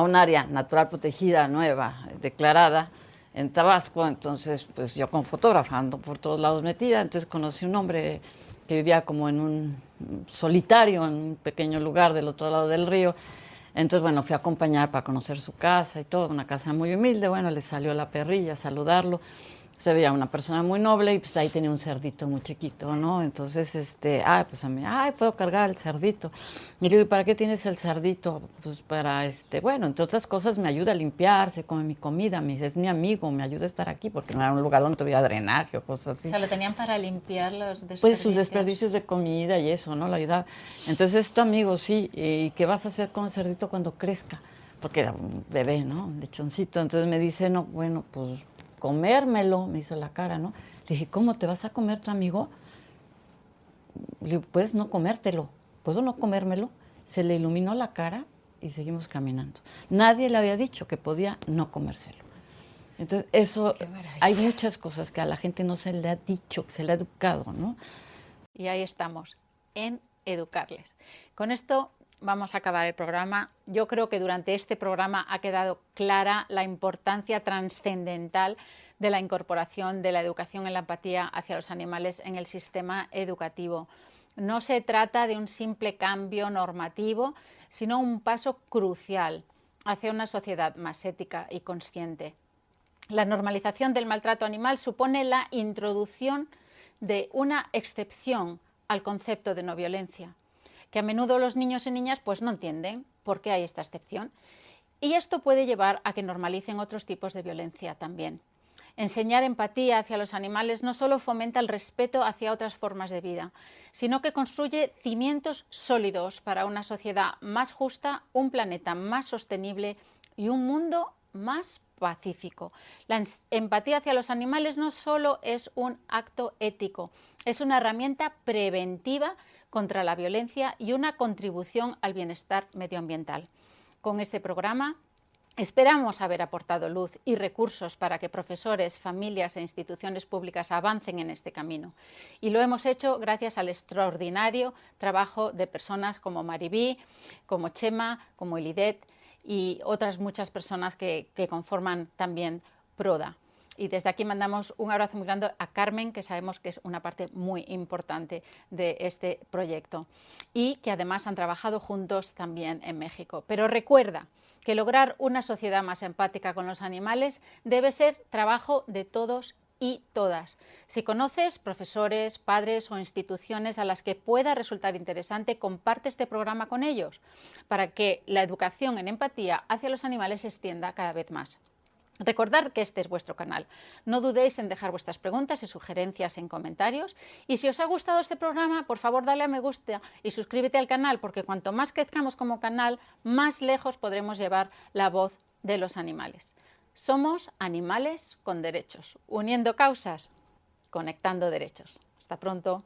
un área natural protegida nueva, declarada, en Tabasco. Entonces, pues yo con fotografando por todos lados metida, entonces conocí un hombre que vivía como en un solitario, en un pequeño lugar del otro lado del río. Entonces, bueno, fui a acompañar para conocer su casa y todo, una casa muy humilde. Bueno, le salió la perrilla a saludarlo. Se veía una persona muy noble y pues ahí tenía un cerdito muy chiquito, ¿no? Entonces, pues a mí, puedo cargar el cerdito. Y digo, ¿y para qué tienes el cerdito? Pues para, bueno, entre otras cosas me ayuda a limpiarse, come mi comida, me dice, es mi amigo, me ayuda a estar aquí, porque no era un lugar donde tuviera drenaje o cosas así. O sea, lo tenían para limpiar los desperdicios. Pues sus desperdicios de comida y eso, ¿no? La ayudaba. Entonces, es tu amigo, sí. ¿Y qué vas a hacer con el cerdito cuando crezca? Porque era un bebé, ¿no? Un lechoncito. Entonces me dice, no, bueno, pues comérmelo, me hizo la cara, ¿no? Le dije, ¿cómo te vas a comer tu amigo? Le digo, puedes no comértelo, ¿puedo no comérmelo? Se le iluminó la cara y seguimos caminando. Nadie le había dicho que podía no comérselo. Entonces, eso, hay muchas cosas que a la gente no se le ha dicho, que se le ha educado, ¿no? Y ahí estamos, en educarles. Con esto vamos a acabar el programa. Yo creo que durante este programa ha quedado clara la importancia trascendental de la incorporación de la educación en la empatía hacia los animales en el sistema educativo. No se trata de un simple cambio normativo, sino un paso crucial hacia una sociedad más ética y consciente. La normalización del maltrato animal supone la introducción de una excepción al concepto de no violencia, que a menudo los niños y niñas pues no entienden por qué hay esta excepción. Y esto puede llevar a que normalicen otros tipos de violencia también. Enseñar empatía hacia los animales no solo fomenta el respeto hacia otras formas de vida, sino que construye cimientos sólidos para una sociedad más justa, un planeta más sostenible y un mundo más pacífico. La empatía hacia los animales no solo es un acto ético, es una herramienta preventiva contra la violencia y una contribución al bienestar medioambiental. Con este programa esperamos haber aportado luz y recursos para que profesores, familias e instituciones públicas avancen en este camino. Y lo hemos hecho gracias al extraordinario trabajo de personas como Maribí, como Chema, como Elidet y otras muchas personas que conforman también PRODA. Y desde aquí mandamos un abrazo muy grande a Carmen, que sabemos que es una parte muy importante de este proyecto y que además han trabajado juntos también en México. Pero recuerda que lograr una sociedad más empática con los animales debe ser trabajo de todos y todas. Si conoces profesores, padres o instituciones a las que pueda resultar interesante, comparte este programa con ellos para que la educación en empatía hacia los animales se extienda cada vez más. Recordad que este es vuestro canal. No dudéis en dejar vuestras preguntas y sugerencias en comentarios. Y si os ha gustado este programa, por favor dale a me gusta y suscríbete al canal, porque cuanto más crezcamos como canal, más lejos podremos llevar la voz de los animales. Somos Animales con Derechos, uniendo causas, conectando derechos. Hasta pronto.